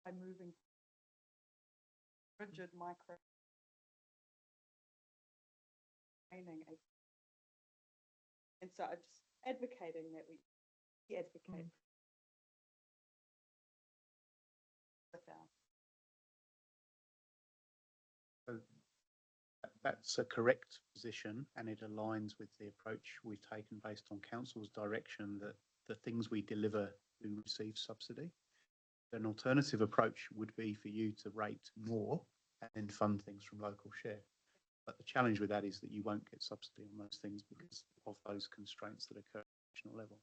by moving rigid micro training. And so I'm just advocating that we advocate with our That's a correct position, and it aligns with the approach we've taken based on council's direction that the things we deliver do receive subsidy. An alternative approach would be for you to rate more and then fund things from local share. But the challenge with that is that you won't get subsidy on those things because of those constraints that occur at national level.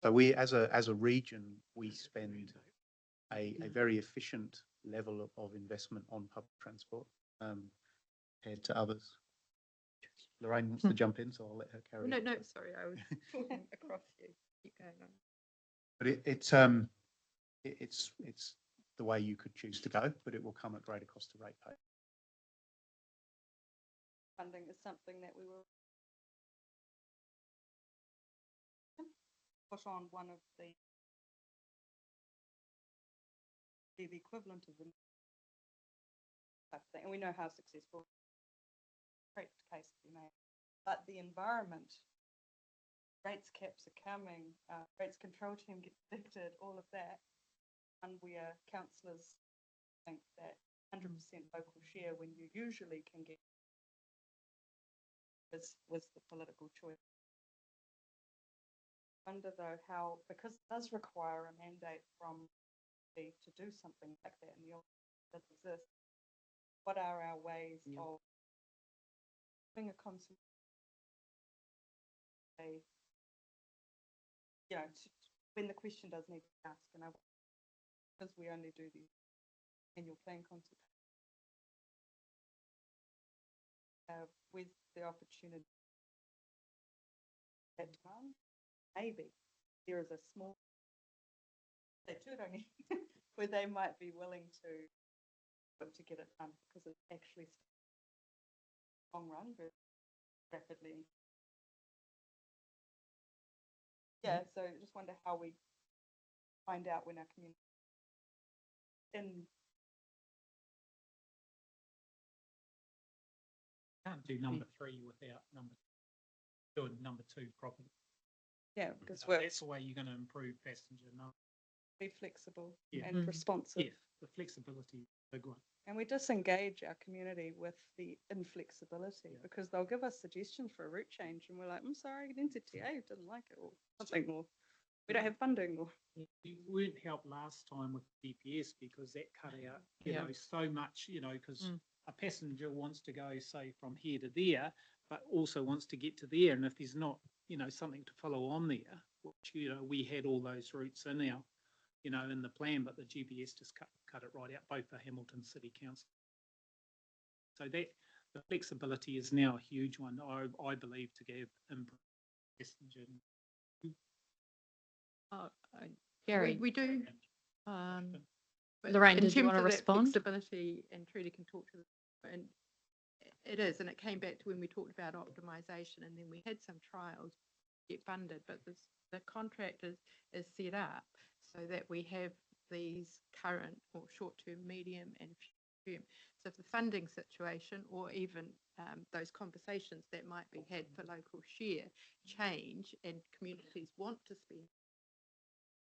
So we, as a region, we spend a very efficient level of investment on public transport compared to others. Lorraine wants to jump in, so I'll let her carry No, on. no, sorry, I was talking across you. Keep going on. But it's the way you could choose to go, but it will come at greater cost to ratepayer. funding is something that we will put on one of the equivalent of the type thing, and we know how successful great case to be made. But the environment, rates caps are coming, rates control team gets evicted, all of that, and where councillors think that 100% local share when you usually can get was the political choice. I wonder though how, because it does require a mandate from the to do something like that in the that exists, what are our ways of having a concept, you know, when the question does need to be asked, and because we only do the annual plan consultation, with the opportunity at time, maybe there is a small where they might be willing to get it done because it's actually long run very rapidly. Yeah, so I just wonder how we find out when our community Can't do number 3 without doing number 2 properly. yeah, because So we're that's the way you're going to improve passenger number. be flexible Yeah. and responsive. Yeah, the flexibility is a big one. And we disengage our community with the inflexibility because they'll give us suggestions for a route change and we're like, I'm sorry, the NZTA didn't like it or something, or we don't have funding or. You weren't helped last time with GPS because that cut out, you know, so much, you know, because a passenger wants to go, say, from here to there, but also wants to get to there. And if there's not, you know, something to follow on there, which, you know, we had all those routes in our, you know, in the plan, but the GPS just cut it right out, both for Hamilton City Council. So that the flexibility is now a huge one, I believe, to give improved passenger. Gary, We do. But Lorraine, in did you terms want to of that respond? flexibility, and Trudy can talk to this, and it is, and it came back to when we talked about optimization, and then we had some trials get funded, but the contract is set up so that we have these current or short-term, medium, and term. So if the funding situation or even those conversations that might be had for local share change and communities want to spend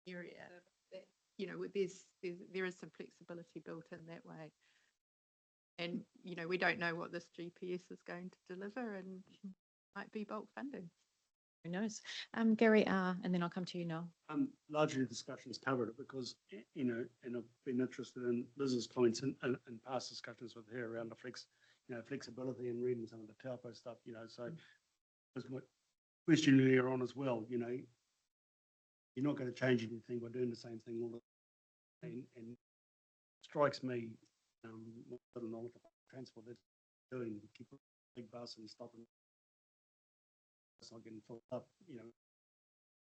area, that, you know, there is some flexibility built in that way. And, you know, we don't know what this GPS is going to deliver and might be bulk funding. Who knows? Gary, and then I'll come to you now. Largely the discussion's covered it because, you know, and I've been interested in Liz's comments and past discussions with her around the flexibility and reading some of the Taupo stuff, you know, so was my question earlier on as well, you know, you're not going to change anything by doing the same thing all the time. And strikes me, I don't know what the transport they're doing, keep a big bus and stopping. It's not getting filled up, you know.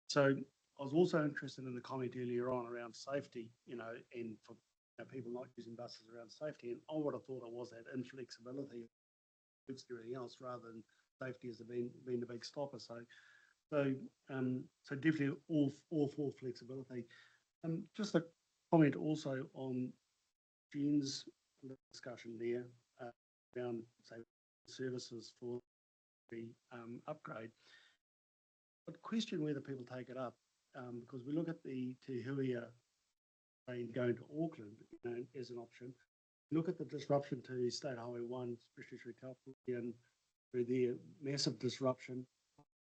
So I was also interested in the comment earlier on around safety, you know, and for people not using buses around safety. And I would have thought it was that inflexibility, everything else, rather than safety as being the big stopper. So definitely all for flexibility. Just a comment also on Jen's discussion there around, say, services for the upgrade. But question whether people take it up, because we look at the Te Huia train going to Auckland, you know, as an option. Look at the disruption to State Highway 1, especially through Taupo, and through their massive disruption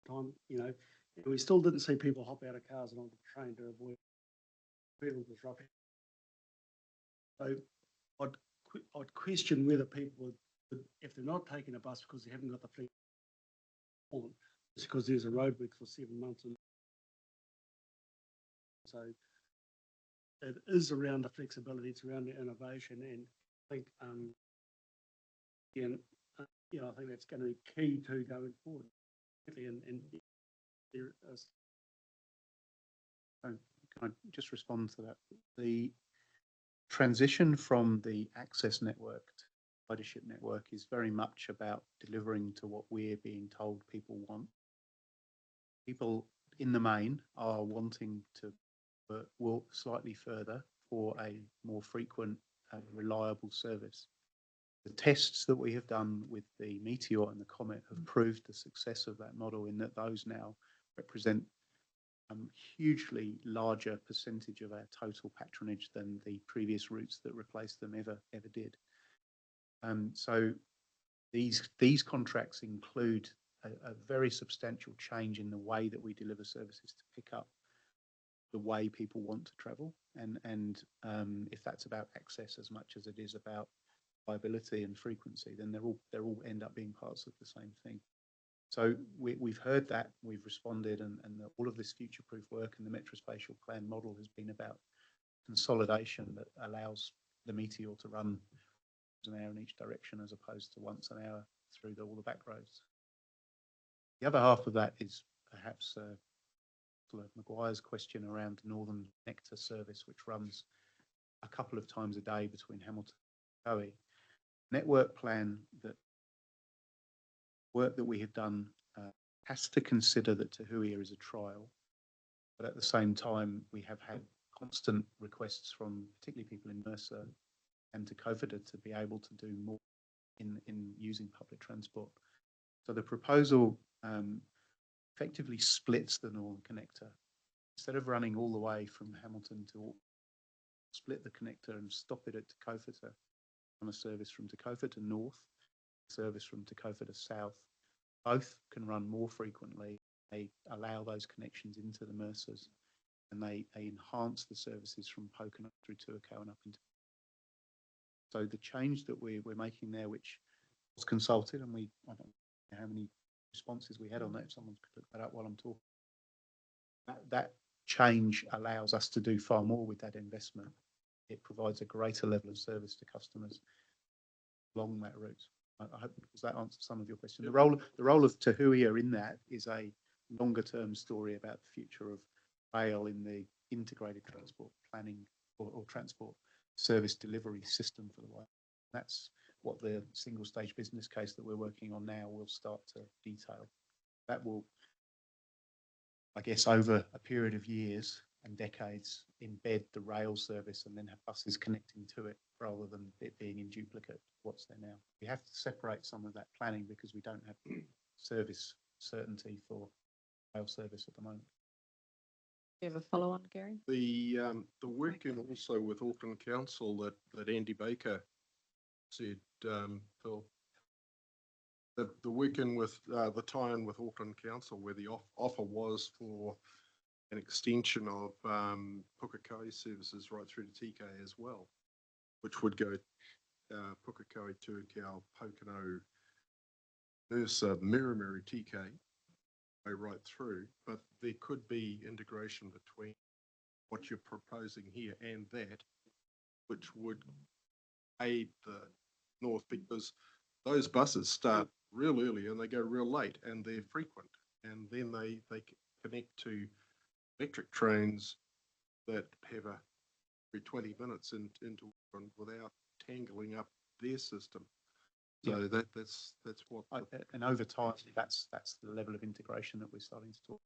time, you know, and we still didn't see people hop out of cars and onto the train to avoid fatal disruption. So I'd question whether people would, if they're not taking a bus because they haven't got the fleet, it's because there's a roadwork for 7 months. And so it is around the flexibility, it's around the innovation, and I think, you know, I think that's going to be key to going forward. And there is. Can I just respond to that? The transition from the access network to ridership network is very much about delivering to what we're being told people want. People in the main are wanting to walk slightly further for a more frequent and reliable service. The tests that we have done with the Meteor and the Comet have proved the success of that model, in that those now represent a hugely larger percentage of our total patronage than the previous routes that replaced them ever did. So these contracts include a very substantial change in the way that we deliver services to pick up the way people want to travel, and if that's about access as much as it is about viability and frequency, then they're all end up being parts of the same thing. So we've heard that, we've responded, and all of this future-proof work and the Metrospatial Plan model has been about consolidation that allows the Meteor to run an hour in each direction as opposed to once an hour through all the back roads. The other half of that is perhaps Maguire's question around the Northern Nectar service, which runs a couple of times a day between Hamilton and Kohi. Network plan, that work that we have done has to consider that Te Huia is a trial, but at the same time we have had constant requests from particularly people in Mercer and Te Kōwhata to be able to do more in using public transport. So the proposal effectively splits the Northern Connector. Instead of running all the way from Hamilton to Auckland, split the connector and stop it at Te Kōwhata on a service from Te Kōwhata north, service from Te Kōwhata south. Both can run more frequently. They allow those connections into the Mercers, and they enhance the services from Pokeno through Tuakau and up into. So the change that we're making there, which was consulted, and I don't know how many responses we had on that, if someone could look that up while I'm talking. That change allows us to do far more with that investment. It provides a greater level of service to customers along that route. I hope that answers some of your question. The role of Te Huia in that is a longer term story about the future of rail in the integrated transport planning or transport service delivery system for the way. That's what the single stage business case that we're working on now will start to detail. That will, I guess, over a period of years and decades, embed the rail service and then have buses connecting to it rather than it being in duplicate what's there now. We have to separate some of that planning because we don't have service certainty for rail service at the moment. Do you have a follow on, Gary? The working also with Auckland Council that Andy Baker said, Phil, the working with the tie-in with Auckland Council, where the offer was for an extension of Pukekohe services right through to TK as well, which would go Pukekohe, Tuakau, Pokeno, Mercer, Miramiri, TK, go right through. But there could be integration between what you're proposing here and that, which would aid the north, because those buses start real early and they go real late and they're frequent, and then they connect to electric trains that have every 20 minutes into without tangling up their system. So yeah. that's what. And over time, that's the level of integration that we're starting to talk.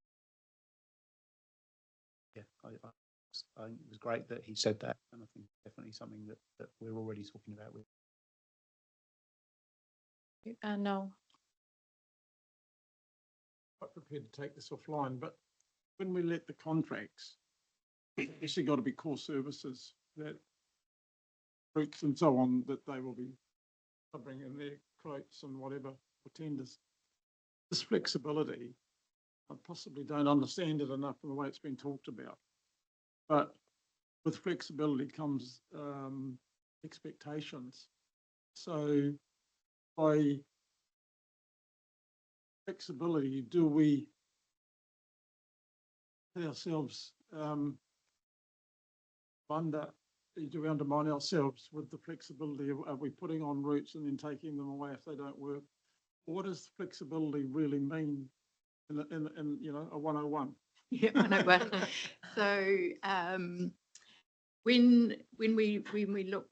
Yeah, I think it was great that he said that, and I think definitely something that we're already talking about with. No. Quite prepared to take this offline, but when we let the contracts, it's actually got to be core services that routes and so on that they will be covering in their quotes and whatever for tenders. This flexibility, I possibly don't understand it enough in the way it's been talked about. But with flexibility comes expectations. So by flexibility, do we put ourselves do we undermine ourselves with the flexibility? Are we putting on routes and then taking them away if they don't work? What does flexibility really mean in you know, a 101? Yeah, I know. But so when we looked,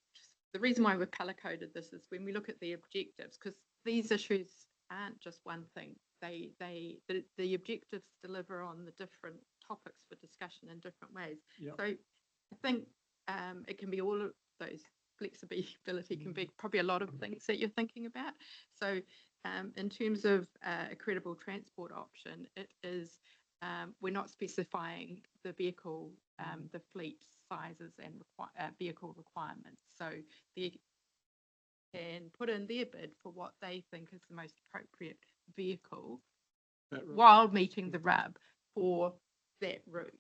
the reason why we've color coded this is when we look at the objectives, because these issues aren't just one thing. The objectives deliver on the different topics for discussion in different ways. Yep. So I think it can be all of those. Flexibility can be probably a lot of things that you're thinking about. So in terms of a credible transport option, it is we're not specifying the vehicle, the fleet sizes and vehicle requirements. So they can put in their bid for what they think is the most appropriate vehicle while meeting the RAB for that route.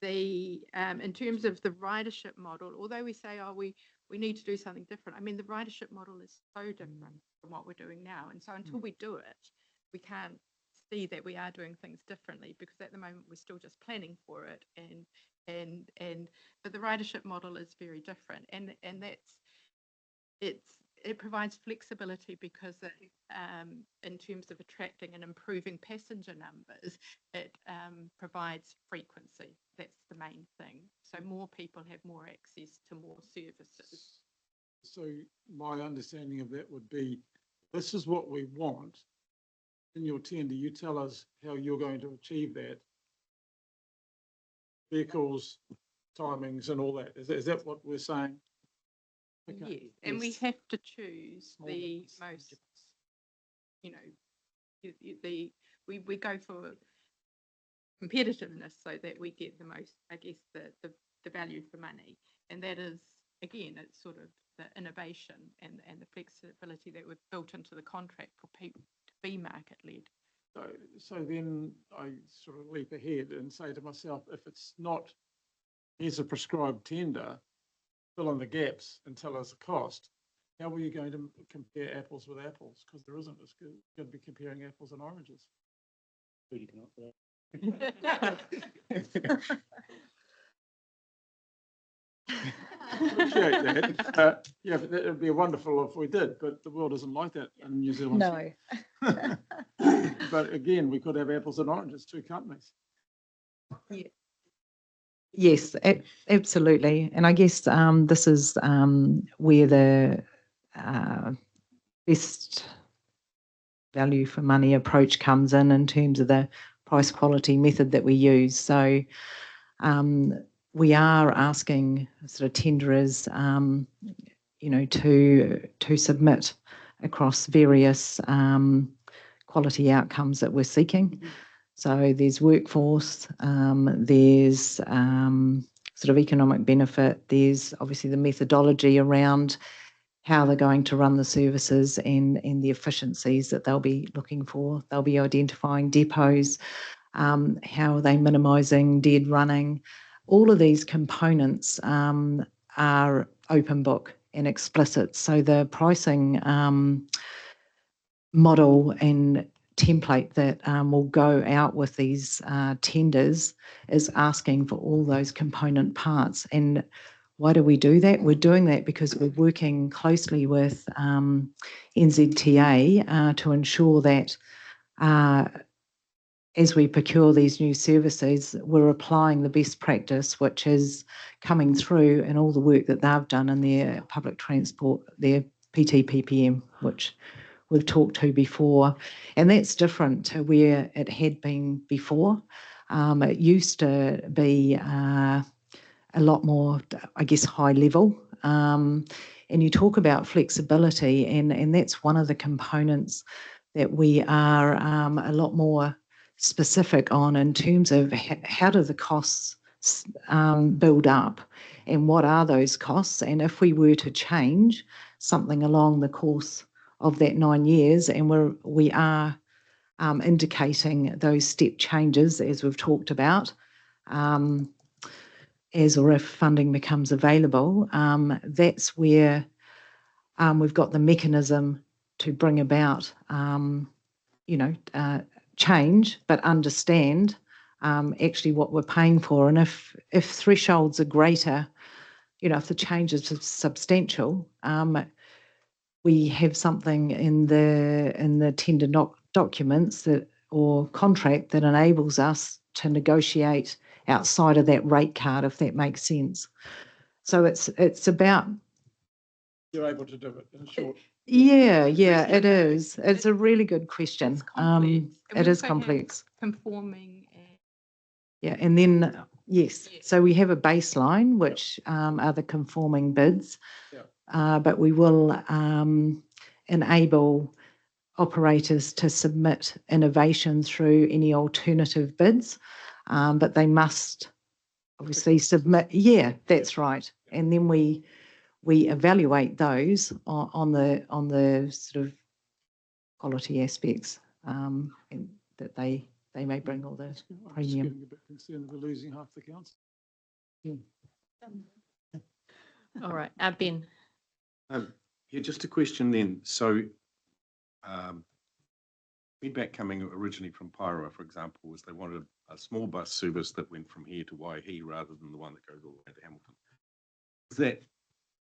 In terms of the ridership model, although we say, oh, we need to do something different. I mean, the ridership model is so different from what we're doing now. And so until we do it, we can't see that we are doing things differently, because at the moment we're still just planning for it. But the ridership model is very different. And it provides flexibility because in terms of attracting and improving passenger numbers, it provides frequency. That's the main thing. So more people have more access to more services. So my understanding of that would be, this is what we want. In your tender, you tell us how you're going to achieve that. Vehicles, timings and all that. Is that what we're saying? Okay. Yes, and we have to choose the most, you know, we go for competitiveness so that we get the most, I guess, the value for money. And that is, again, it's sort of the innovation and the flexibility that we've built into the contract for people to be market led. So then I sort of leap ahead and say to myself, if it's not, here's a prescribed tender, fill in the gaps and tell us the cost, how are you going to compare apples with apples? Because there isn't. It's going to be comparing apples and oranges. Who can answer that? Appreciate that. Yeah, but it would be wonderful if we did, but the world isn't like that in New Zealand. No. But again, we could have apples and oranges, two companies. Yeah. Yes, absolutely. And I guess this is where the best value for money approach comes in terms of the price quality method that we use. So we are asking sort of tenderers, you know, to submit across various quality outcomes that we're seeking. So there's workforce, there's sort of economic benefit, there's obviously the methodology around how they're going to run the services and the efficiencies that they'll be looking for. They'll be identifying depots, how are they minimising dead running. All of these components are open book and explicit. So the pricing model and template that will go out with these tenders is asking for all those component parts. And why do we do that? We're doing that because we're working closely with NZTA to ensure that as we procure these new services, we're applying the best practice, which is coming through in all the work that they've done in their public transport, their PTPPM, which we've talked to before. And that's different to where it had been before. It used to be a lot more, I guess, high level. And you talk about flexibility, and that's one of the components that we are a lot more specific on in terms of how do the costs build up and what are those costs. And if we were to change something along the course of that 9 years, and we are indicating those step changes as we've talked about, as or if funding becomes available, that's where we've got the mechanism to bring about, change, but understand actually what we're paying for. And if thresholds are greater, if the change is substantial, we have something in the tender documents or contract that enables us to negotiate outside of that rate card, if that makes sense. So it's about. You're able to do it in short. Yeah, it is. It's a really good question. It's complex. And It we is also have complex. Conforming and Yeah, and then, yes, so we have a baseline, which are the conforming bids. But we will enable operators to submit innovation through any alternative bids, but they must obviously submit. Yeah, that's right. And then we evaluate those on the sort of quality aspects, and that they may bring all the I'm just premium. getting a bit concerned that we're losing half the council. All right, Ben. Yeah, just a question then. So feedback coming originally from Pyro, for example, was they wanted a small bus service that went from here to Waihi rather than the one that goes all the way to Hamilton. Is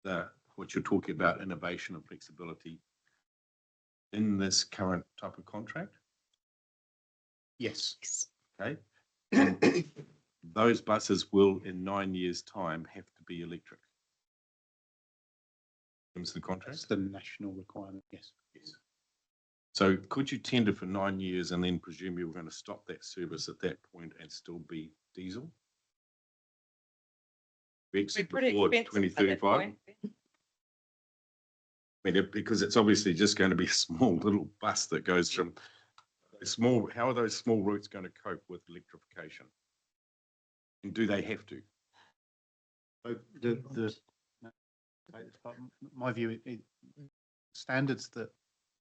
that what you're talking about, innovation and flexibility in this current type of contract? Yes. Okay. And those buses will, in 9 years' time, have to be electric. Comes the contract? That's the national requirement, yes. So could you tender for 9 years and then presume you were going to stop that service at that point and still be diesel? Exit before 2035? I mean, because it's obviously just going to be a small little bus that goes from small. How are those small routes going to cope with electrification? And do they have to? My view, standards that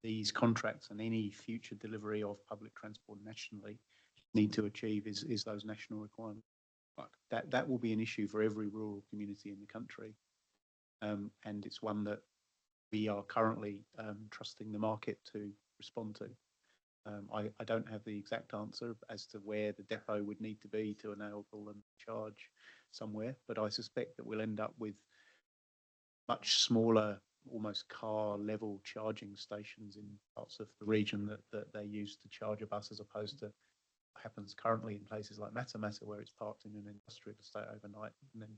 these contracts and any future delivery of public transport nationally need to achieve is those national requirements. That will be an issue for every rural community in the country, and it's one that we are currently trusting the market to respond to. I don't have the exact answer as to where the depot would need to be to enable and charge somewhere, but I suspect that we'll end up with much smaller, almost car level charging stations in parts of the region that they use to charge a bus, as opposed to what happens currently in places like Matamata, where it's parked in an industrial estate overnight and then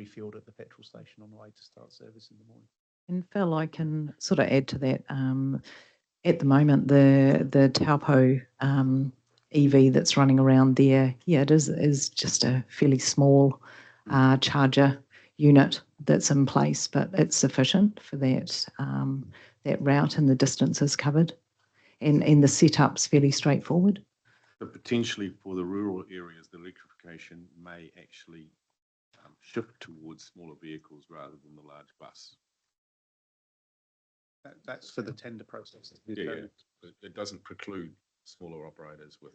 refueled at the petrol station on the way to start service in the morning. And Phil, I can sort of add to that. At the moment, the Taupo EV that's running around there, it is just a fairly small charger unit that's in place, but it's sufficient for that route, and the distance is covered, and the setup's fairly straightforward. But potentially for the rural areas, the electrification may actually shift towards smaller vehicles rather than the large bus. That's for the tender process. Yeah, it doesn't preclude smaller operators with.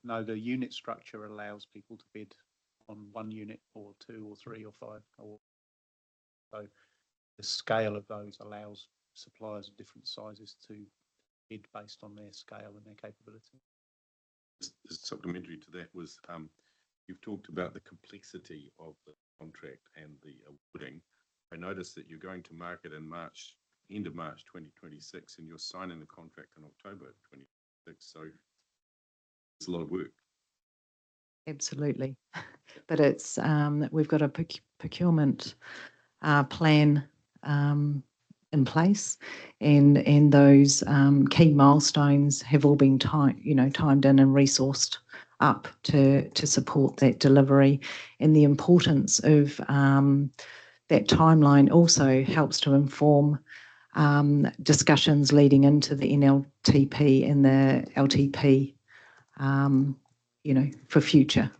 No, the unit structure allows people to bid on 1 unit or 2 or 3 or 5. So the scale of those allows suppliers of different sizes to bid based on their scale and their capability. Supplementary to that was you've talked about the complexity of the contract and the awarding. I noticed that you're going to market in March, end of March 2026, and you're signing the contract in October 2026. So it's a lot of work. Absolutely, but it's we've got a procurement plan in place, and those key milestones have all been timed in and resourced up to support that delivery. And the importance of that timeline also helps to inform discussions leading into the NLTP and the LTP, for future,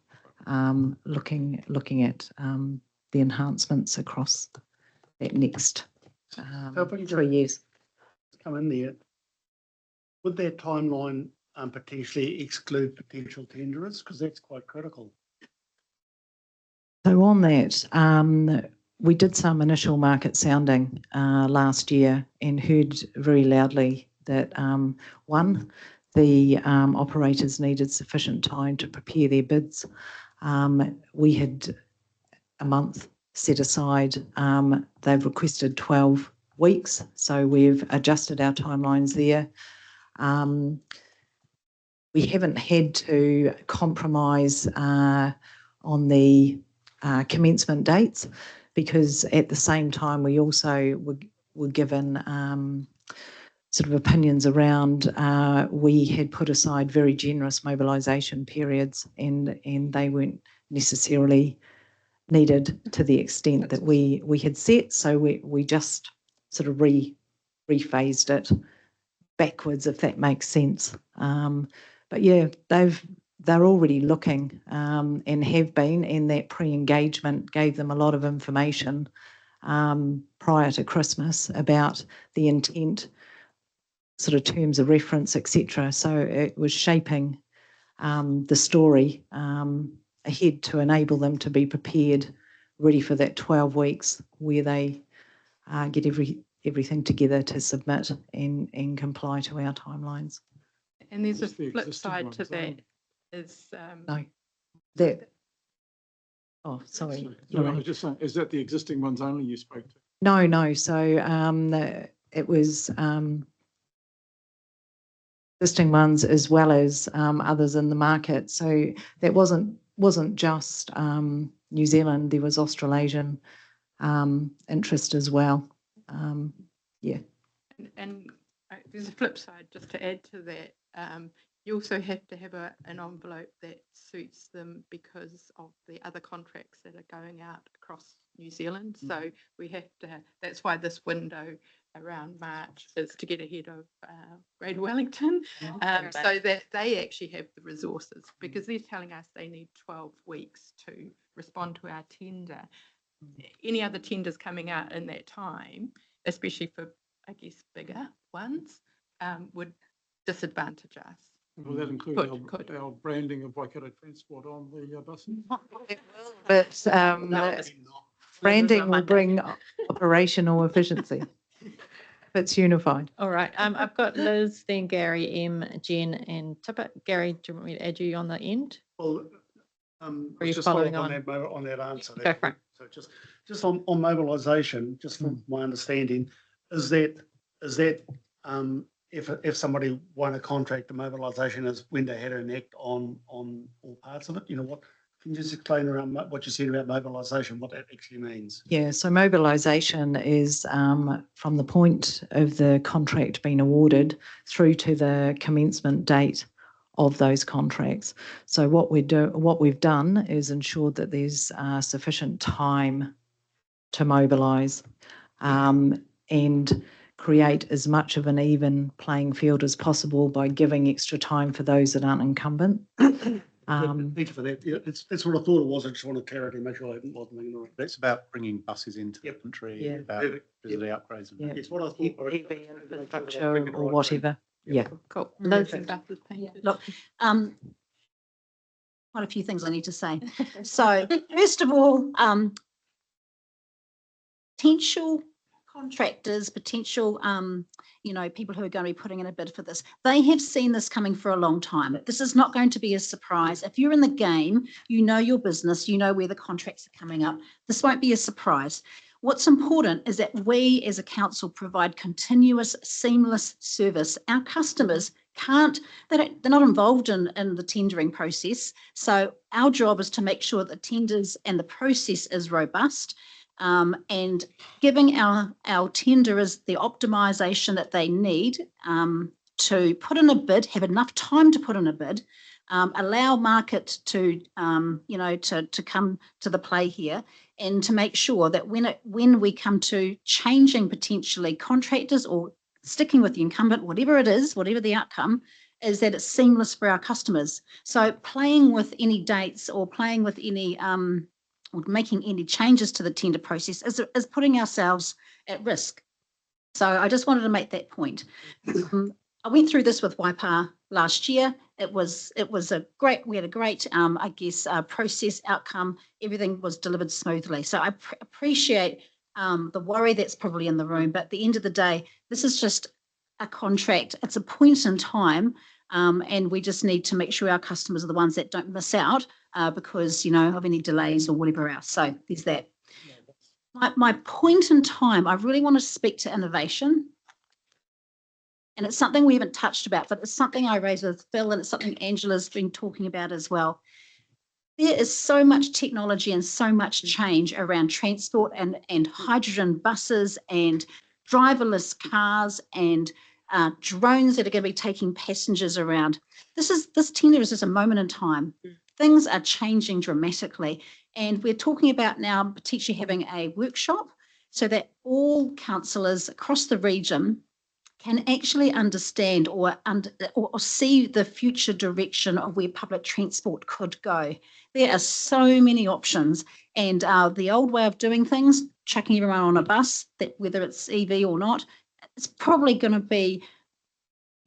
looking at the enhancements across that next So if we can 3 years. come in there, would that timeline potentially exclude potential tenderers? Because that's quite critical. So on that, we did some initial market sounding last year and heard very loudly that one, the operators needed sufficient time to prepare their bids. We had a month set aside. They've requested 12 weeks, so we've adjusted our timelines there. We haven't had to compromise on the commencement dates, because at the same time we also were given sort of opinions around, we had put aside very generous mobilisation periods, and they weren't necessarily needed to the extent that we had set. So we just sort of rephased it backwards, if that makes sense. But yeah, they're already looking and have been, and that pre-engagement gave them a lot of information prior to Christmas about the intent, sort of terms of reference, etc. So it was shaping the story ahead to enable them to be prepared, ready for that 12 weeks where they get everything together to submit and comply to our timelines. And there's a Just the flip existing side to ones, that aren't is, No, that. Oh, sorry. So I Lorraine. was just saying, is that the existing ones only you spoke to? No. So it was existing ones as well as others in the market. So that wasn't just New Zealand. There was Australasian interest as well. Yeah. and there's a flip side just to add to that. You also have to have an envelope that suits them because of the other contracts that are going out across New Zealand. So we have to that's why this window around March is to get ahead of Greater Wellington, so that they actually have the resources, because they're telling us they need 12 weeks to respond to our tender. Any other tenders coming out in that time, especially for, I guess, bigger ones, would disadvantage us. Will that include Could. our branding of Waikato Transport on the buses? But branding will bring operational efficiency if it's unified. All right. I've got Liz, then Gary, Em, Jen, and Tippett. Gary, do you want me to add you on the end? Well, you just following follow up on? on that answer. Go for it. So just on mobilisation, just from my understanding, is that if somebody won a contract, the mobilisation is when they had an act on all parts of it. You know what? Can you just explain around what you said about mobilisation, what that actually means? Yeah, so mobilisation is from the point of the contract being awarded through to the commencement date of those contracts. So what we've done is ensured that there's sufficient time to mobilise and create as much of an even playing field as possible by giving extra time for those that aren't incumbent. Thank you for that. Yeah, that's what I thought it was. I just wanted clarity, make sure I wasn't thinking right. That's about bringing buses into the Yep. country, Yeah. about facility upgrades. And Yeah. It's what I thought. EV infrastructure or whatever. Yeah. Cool. Liz. And buses painted. Look, quite a few things I need to say. So first of all, potential contractors, potential, people who are going to be putting in a bid for this, they have seen this coming for a long time. This is not going to be a surprise. If you're in the game, you know your business, you know where the contracts are coming up. This won't be a surprise. What's important is that we as a council provide continuous, seamless service. Our customers they're not involved in the tendering process. So our job is to make sure that tenders and the process is robust, and giving our tenderers the optimisation that they need to put in a bid, have enough time to put in a bid, allow market to, to come to the play here, and to make sure that when we come to changing potentially contractors or sticking with the incumbent, whatever it is, whatever the outcome, is that it's seamless for our customers. So playing with any dates or playing with any, or making any changes to the tender process is putting ourselves at risk. So I just wanted to make that point. I went through this with Waipa last year. It was we had a great, process outcome. Everything was delivered smoothly. So I appreciate the worry that's probably in the room, but at the end of the day, this is just a contract. It's a point in time, and we just need to make sure our customers are the ones that don't miss out because, of any delays or whatever else. So there's that. My point in time, I really want to speak to innovation. And it's something we haven't touched about, but it's something I raised with Phil, and it's something Angela's been talking about as well. There is so much technology and so much change around transport and hydrogen buses and driverless cars and drones that are going to be taking passengers around. This tender is just a moment in time. Things are changing dramatically. And we're talking about now potentially having a workshop so that all councillors across the region can actually understand or see the future direction of where public transport could go. There are so many options, and the old way of doing things, chucking everyone on a bus, that whether it's EV or not, it's probably going to be,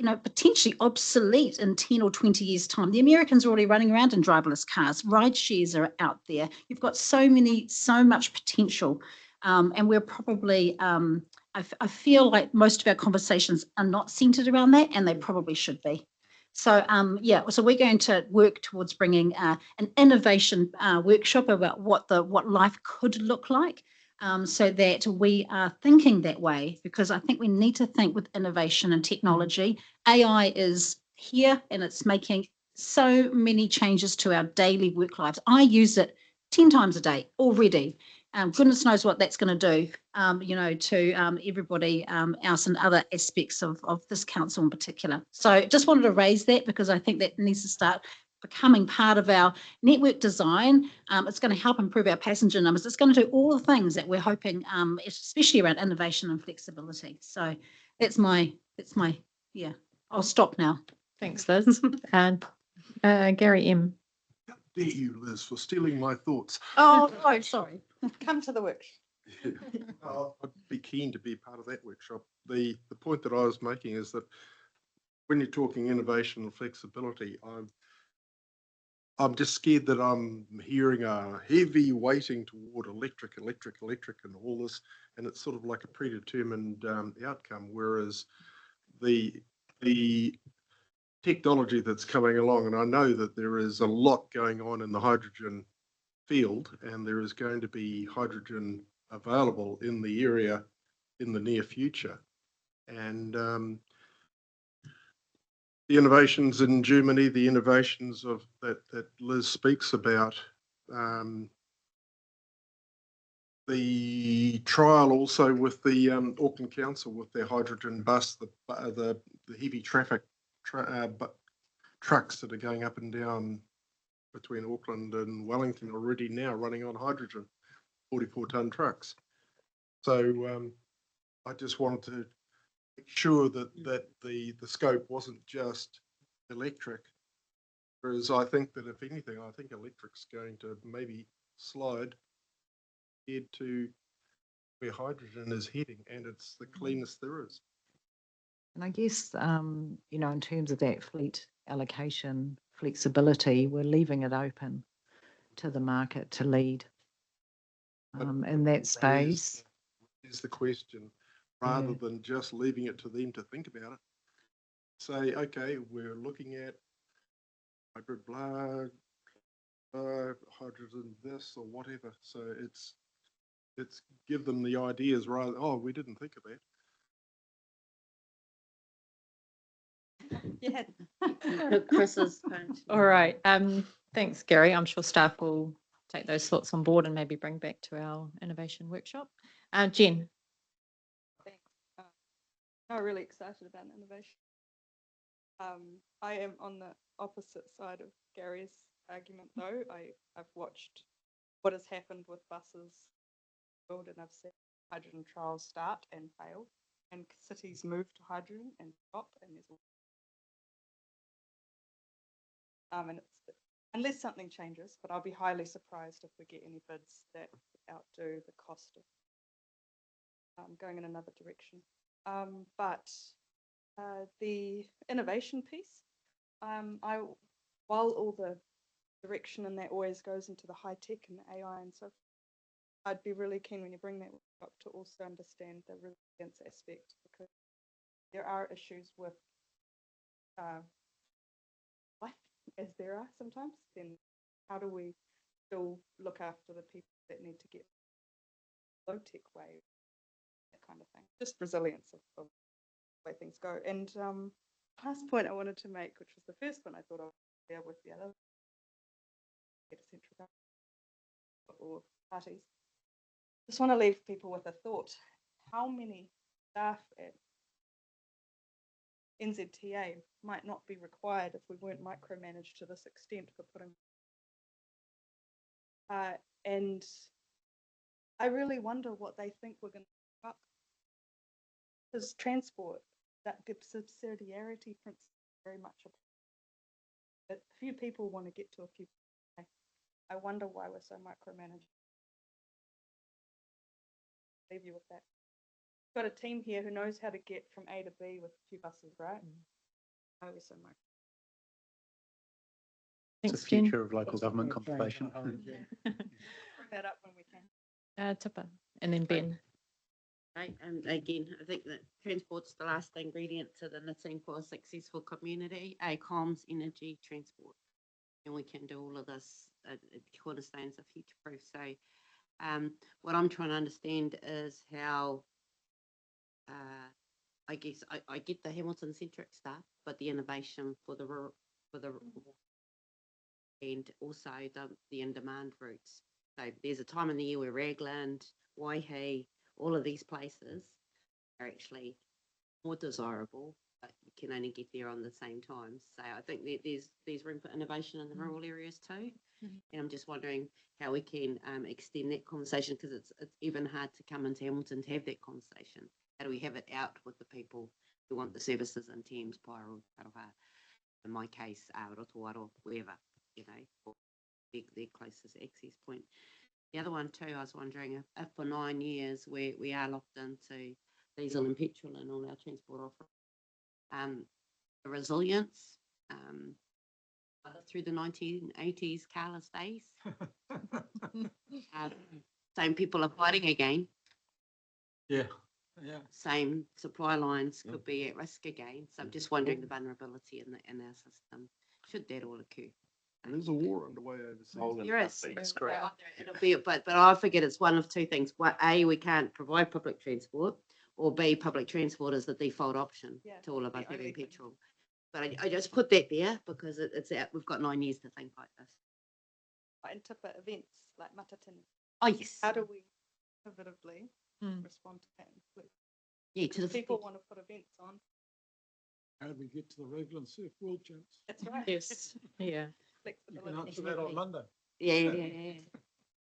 potentially obsolete in 10 or 20 years' time. The Americans are already running around in driverless cars. Ride shares are out there. You've got so much potential. And we're probably, I feel like most of our conversations are not centered around that, and they probably should be. So, so we're going to work towards bringing an innovation workshop about what life could look like, so that we are thinking that way, because I think we need to think with innovation and technology. AI is here, and it's making so many changes to our daily work lives. I use it 10 times a day already. Goodness knows what that's going to do, to everybody else in other aspects of this council in particular. So just wanted to raise that, because I think that needs to start becoming part of our network design. It's going to help improve our passenger numbers. It's going to do all the things that we're hoping, especially around innovation and flexibility. So that's my, I'll stop now. Thanks, Liz. And Gary M. How dare you, Liz, for stealing my thoughts? Oh, sorry. Come to the workshop. I'd be keen to be part of that workshop. The point that I was making is that when you're talking innovation and flexibility, I'm just scared that I'm hearing a heavy weighting toward electric and all this, and it's sort of like a predetermined outcome, whereas the technology that's coming along, and I know that there is a lot going on in the hydrogen field, and there is going to be hydrogen available in the area in the near future. And the innovations in Germany, the innovations of that Liz speaks about, the trial also with the Auckland Council with their hydrogen bus, the heavy traffic trucks that are going up and down between Auckland and Wellington already now running on hydrogen, 44-ton trucks. So I just wanted to make sure that the scope wasn't just electric, whereas I think that if anything, I think electric's going to maybe slide head to where hydrogen is heading, and it's the cleanest there is. And I guess, in terms of that fleet allocation flexibility, we're leaving it open to the market to lead in that space. Is the question, rather than just leaving it to them to think about it. Say, okay, we're looking at hybrid blood, hydrogen this or whatever. So it's give them the ideas rather. Oh, we didn't think of that. Yeah. Chris's. All right. Thanks, Gary. I'm sure staff will take those thoughts on board and maybe bring back to our innovation workshop. Jen. I'm really excited about innovation. I am on the opposite side of Gary's argument though. I've watched what has happened with buses and I've seen hydrogen trials start and fail and cities move to hydrogen and stop and there's and it's unless something changes, but I'll be highly surprised if we get any bids that outdo the cost of going in another direction. But the innovation piece, while all the direction and that always goes into the high tech and the AI and so forth, I'd be really keen when you bring that up to also understand the resilience aspect, because there are issues with life as there are sometimes. Then how do we still look after the people that need to get low tech way, that kind of thing? Just resilience of the way things go. And last point I wanted to make, which was the first one I thought of there with the other central government or parties. Just want to leave people with a thought. How many staff at NZTA might not be required if we weren't micromanaged to this extent for putting and I really wonder what they think we're going to do up. Because transport, that subsidiarity principle very much a few people want to get to a few. I wonder why we're so micromanaged. Leave you with that. Got a team here who knows how to get from A to B with a few buses, right? Why are we so micromanaged? It's Thanks, the Jen. future of local government conversation. Bring that up when we can. Tipper, and then Ben. Right, and again, I think that transport's the last ingredient to the knitting for a successful community, comms, energy, transport. And we can do all of this, cornerstones of future proof. So what I'm trying to understand is how, I guess, I get the Hamilton centric stuff, but the innovation for the and also the in-demand routes. So there's a time in the year where Raglan, Waihi, all of these places are actually more desirable, but you can only get there on the same time. So I think there's room for innovation in the rural areas too. And I'm just wondering how we can extend that conversation, because it's even hard to come into Hamilton to have that conversation. How do we have it out with the people who want the services in Thames, Paero, Tarouha, in my case, Rotowaro, wherever, you know, their closest access point. The other one too, I was wondering if for 9 years we are locked into diesel and petrol and all our transport offerings, the resilience through the 1980s carless days. Same people are fighting again. Yeah. Same supply lines could be at risk again. So I'm just wondering the vulnerability in our system, should that all occur. There is a war underway overseas. There is. That's correct. It'll be, but I figured it's one of two things. A, we can't provide public transport, or B, public transport is the default option to all of us having petrol. But I just put that there because it's out. We've got 9 years to think like this. And Tipper events like Matatini. Oh yes. How do we innovatively respond to that? Yeah, to the people want to put events on. How do we get to the Raglan Surf World Champs? That's right. Yes. Yeah. You can answer that on Monday. Yeah.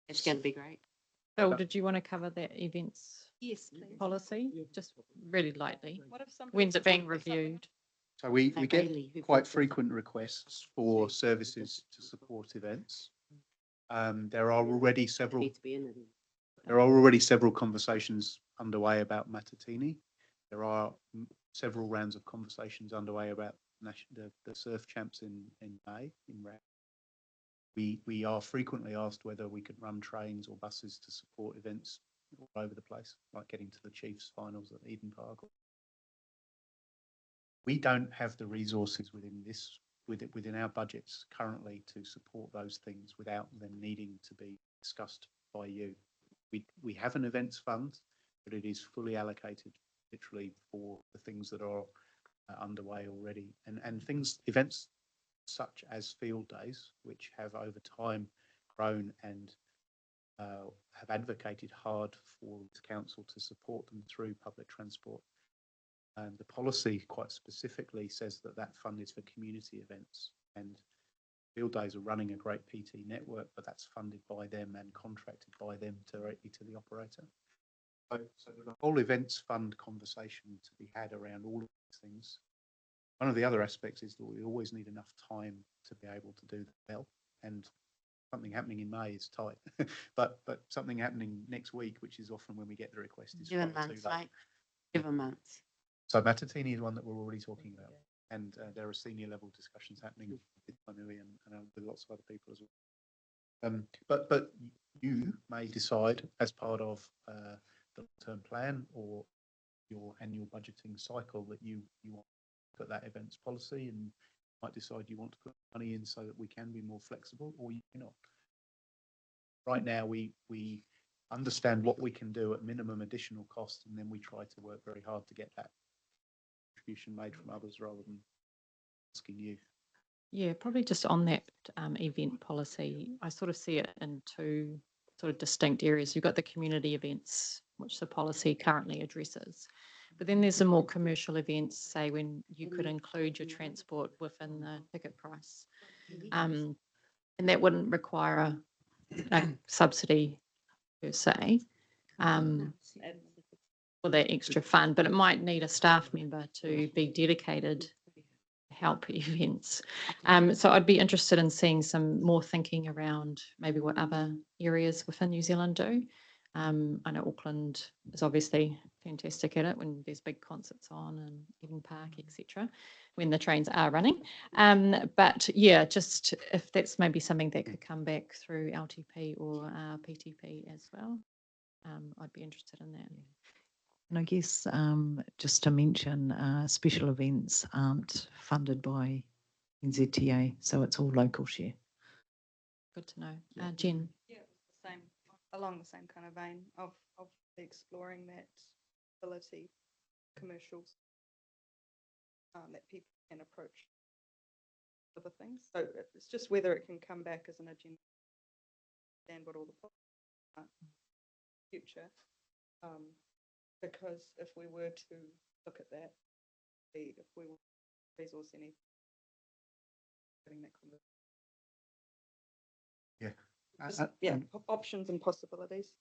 It's going to be great. Phil, did you want to cover that events Yes, please. policy? Just really lightly. What if somebody When's it being wants something? reviewed? So we Hey, get Bailey, who quite built it? frequent requests for services to support events. There are already several Need to be in it. There are already several conversations underway about Matatini. There are several rounds of conversations underway about the surf champs in May in Rag. We are frequently asked whether we could run trains or buses to support events all over the place, like getting to the Chiefs finals at Eden Park. We don't have the resources within our budgets currently to support those things without them needing to be discussed by you. We have an events fund, but it is fully allocated literally for the things that are underway already, and events such as field days, which have over time grown and have advocated hard for the council to support them through public transport. The policy quite specifically says that fund is for community events, And field days are running a great PT network, but that's funded by them and contracted by them directly to the operator. So there's a whole events fund conversation to be had around all of these things. One of the other aspects is that we always need enough time to be able to do that well. And something happening in May is tight, but something happening next week, which is often when we get the request, is 7 far too months, late. right? 7 months. So Matatini is one that we're already talking about, and there are senior level discussions happening with Tainui and with lots of other people as well. But you may decide as part of the long-term plan or your annual budgeting cycle that you want to put that events policy, and might decide you want to put money in so that we can be more flexible, or you may not. Right now, we understand what we can do at minimum additional cost, and then we try to work very hard to get that contribution made from others rather than asking you. Yeah, probably just on that event policy, I sort of see it in two sort of distinct areas. You've got the community events, which the policy currently addresses. But then there's the more commercial events, say when you could include your transport within the ticket price. And that wouldn't require a subsidy per se for that extra fund, but it might need a staff member to be dedicated to help events. So I'd be interested in seeing some more thinking around maybe what other areas within New Zealand do. I know Auckland is obviously fantastic at it when there's big concerts on and Eden Park, etc., when the trains are running. But yeah, just if that's maybe something that could come back through LTP or PTP as well, I'd be interested in that. And I guess just to mention, special events aren't funded by NZTA, so it's all local share. Good to know. Jen? Yeah, the same, along the same kind of vein of exploring that ability, commercials that people can approach other things. So it's just whether it can come back as an agenda and what all the future. Because if we were to look at that, if we were to resource any, having that conversation. Yeah, options and possibilities.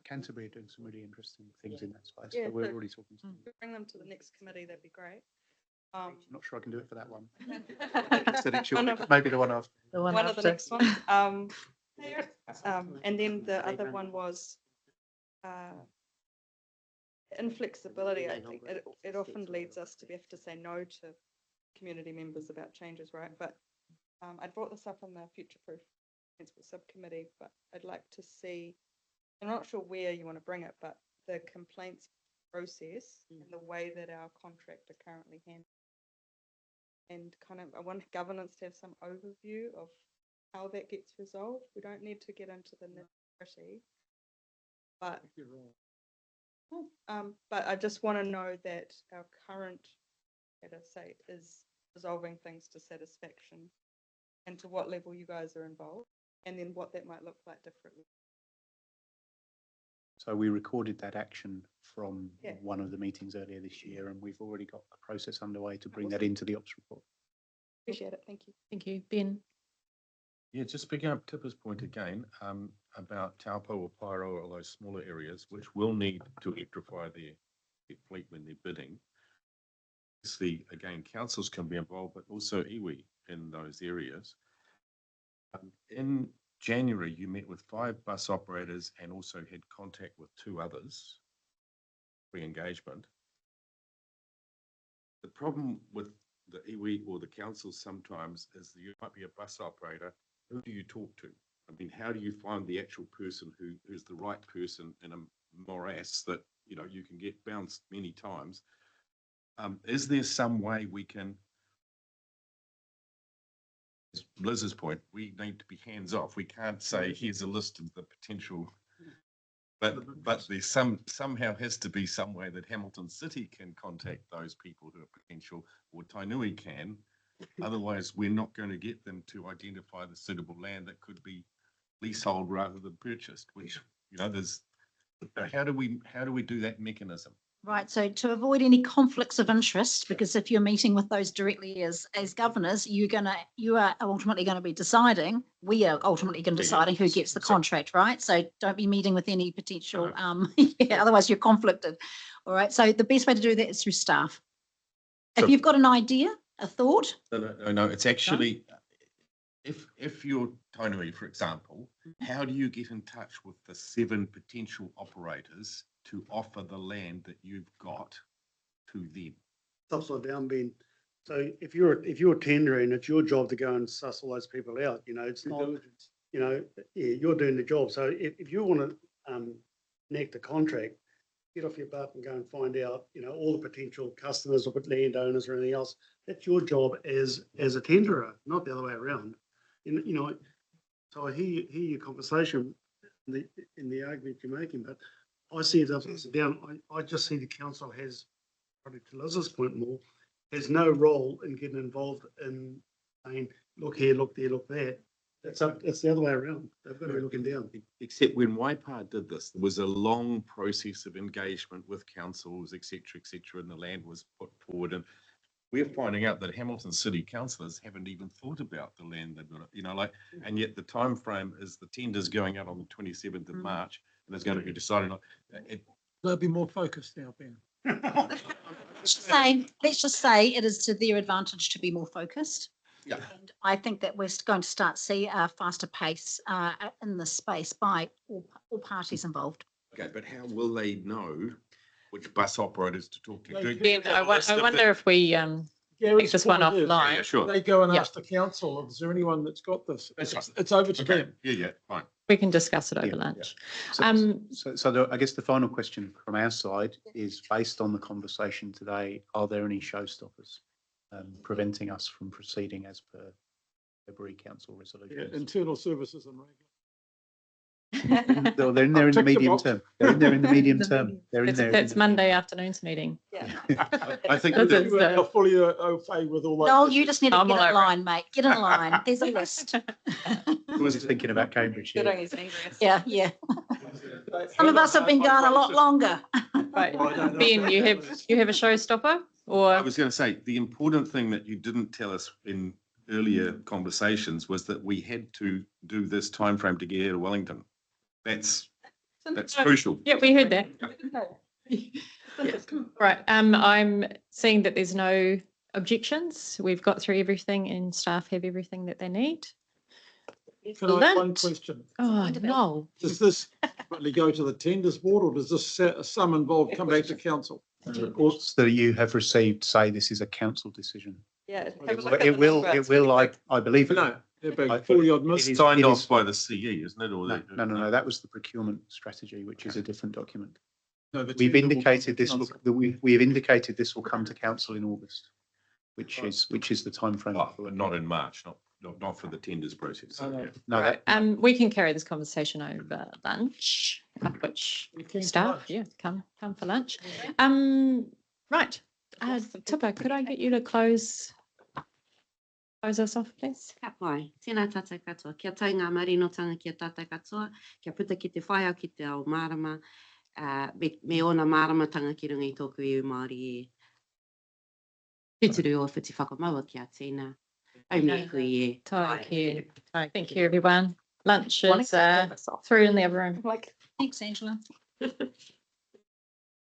Canterbury are doing some really interesting things in that space. Yeah, So we're so- already talking to them. Bring them to the next committee, that'd be great. I'm not sure I can do it for that one. One of- Maybe the one after. One of the next ones. And then the other one was inflexibility. I think it often leads us to have to say no to community members about changes, right? But I brought this up in the Future Proof Transport Subcommittee, but I'd like to see, I'm not sure where you want to bring it, but the complaints process and the way that our contract are currently handled. And kind of, I want governance to have some overview of how that gets resolved. We don't need to get into the nitty-gritty, but I just want to know that our current, say, is resolving things to satisfaction, and to what level you guys are involved, and then what that might look like differently. So we recorded that action from Yeah. one of the meetings earlier this year, and we've already got a process underway to bring that into the ops report. Appreciate it. Thank you. Thank you. Ben? Yeah, just picking up Tipper's point again, about Taupo or Pyro or those smaller areas, which will need to electrify their fleet when they're bidding. Obviously, again, councils can be involved, but also iwi in those areas. In January, you met with 5 bus operators and also had contact with 2 others, re-engagement. The problem with the iwi or the council sometimes is that you might be a bus operator. Who do you talk to? I mean, how do you find the actual person who's the right person in a morass that, you know, you can get bounced many times? Is there some way we can, as Liz's point, we need to be hands off. We can't say, here's a list of the potential, but there's somehow has to be some way that Hamilton City can contact those people who are potential, or Tainui can. Otherwise, we're not going to get them to identify the suitable land that could be leasehold rather than purchased, which, you know, there's, how do we do that mechanism? Right, so to avoid any conflicts of interest, because if you're meeting with those directly as governors, you are ultimately going to be deciding, we are ultimately going to Yeah, deciding who gets the so- contract, right? So don't be meeting with any potential, yeah, otherwise you're conflicted. All right, so the best way to do that is through staff. If So- you've got an idea, a thought, No, it's actually, if you're Tainui, for example, how do you get in touch with the 7 potential operators to offer the land that you've got to them? It's upside down, Ben. So if you're tendering, it's your job to go and suss all those people out, it's not, yeah, you're doing the job. So if you want to enact a contract, get off your butt and go and find out, all the potential customers or landowners or anything else. That's your job as a tenderer, not the other way around. So I hear your conversation in the argument you're making, but I see it upside down. I just see the council has, probably to Liz's point more, has no role in getting involved in saying, look here, look there, look there. It's the other way around. They've got to be looking down. Except when Waipa did this, there was a long process of engagement with councils, et cetera, and the land was put forward. And we're finding out that Hamilton City councillors haven't even thought about the land they've got, and yet the time frame is the tender's going out on the 27th of March, and it's going to be decided on. They'll be more focused now, Ben. let's just say it is to their advantage to be more focused. Yeah. And I think that we're going to start to see a faster pace in this space by all parties involved. Okay, but how will they know which bus operators to talk to? They Ben, can- I wonder if we Gary's take this one point is, offline. Yeah, sure. They go and Yeah. ask the council, is there anyone that's got this? That's It's over to Okay, them. yeah, fine. We can discuss it over Yeah, lunch. So I guess the final question from our side is based on the conversation today, are there any showstoppers preventing us from proceeding as per February council Yeah, resolutions? internal services and regular. They're in there in the Tick the medium box. term. They're in there in the medium term. They're in there. in It's the- Monday afternoon's meeting. I think This that- is, You are fully okay with all that. Noel, you just need to I'm get all in over it. line, mate. Get in line. There's a list. I was thinking about Cambridge. Yeah. Yeah, yeah. Some of us have been going a lot longer. Right. Well, I don't know. Ben, you have a showstopper or? I was going to say, the important thing that you didn't tell us in earlier conversations was that we had to do this timeframe to get here to Wellington. That's crucial. Yeah, we heard that. Right, I'm seeing that there's no objections. We've got through everything and staff have everything that they need. Can I have one Excellent. question? Oh, no. Does this ultimately go to the tenders board or does this sum involved come back to council? The reports that you have received say this is a council decision. Yeah. It will, I believe. No, they're I- about 40 odd it mils. is- Signed it off is- by the CE, isn't it? Or No, that was the procurement strategy, which is a different document. No, the We've tender will come indicated to this, council. we have indicated this will come to council in August, which is the timeframe. Oh, but not in March, not for the tenders process. No, no. Yeah. No, Right, that, we can carry this conversation over lunch, at which We came for staff, lunch. yeah, come for lunch. Right, Tipper, could I get you to close us off, please? Ka pai, tēnā tātai katoa. Kia tai ngā marinotanga ki a tātai katoa, kia puta ki te whaiau ki te ao marama, me ona maramatanga ki runga i tōku iu Māori e. Tūturu o whiti whakamaua ki a tēnā. Au me kui e. Thank you. Thank you, everyone. Lunch is through in the other room. Thanks, Angela.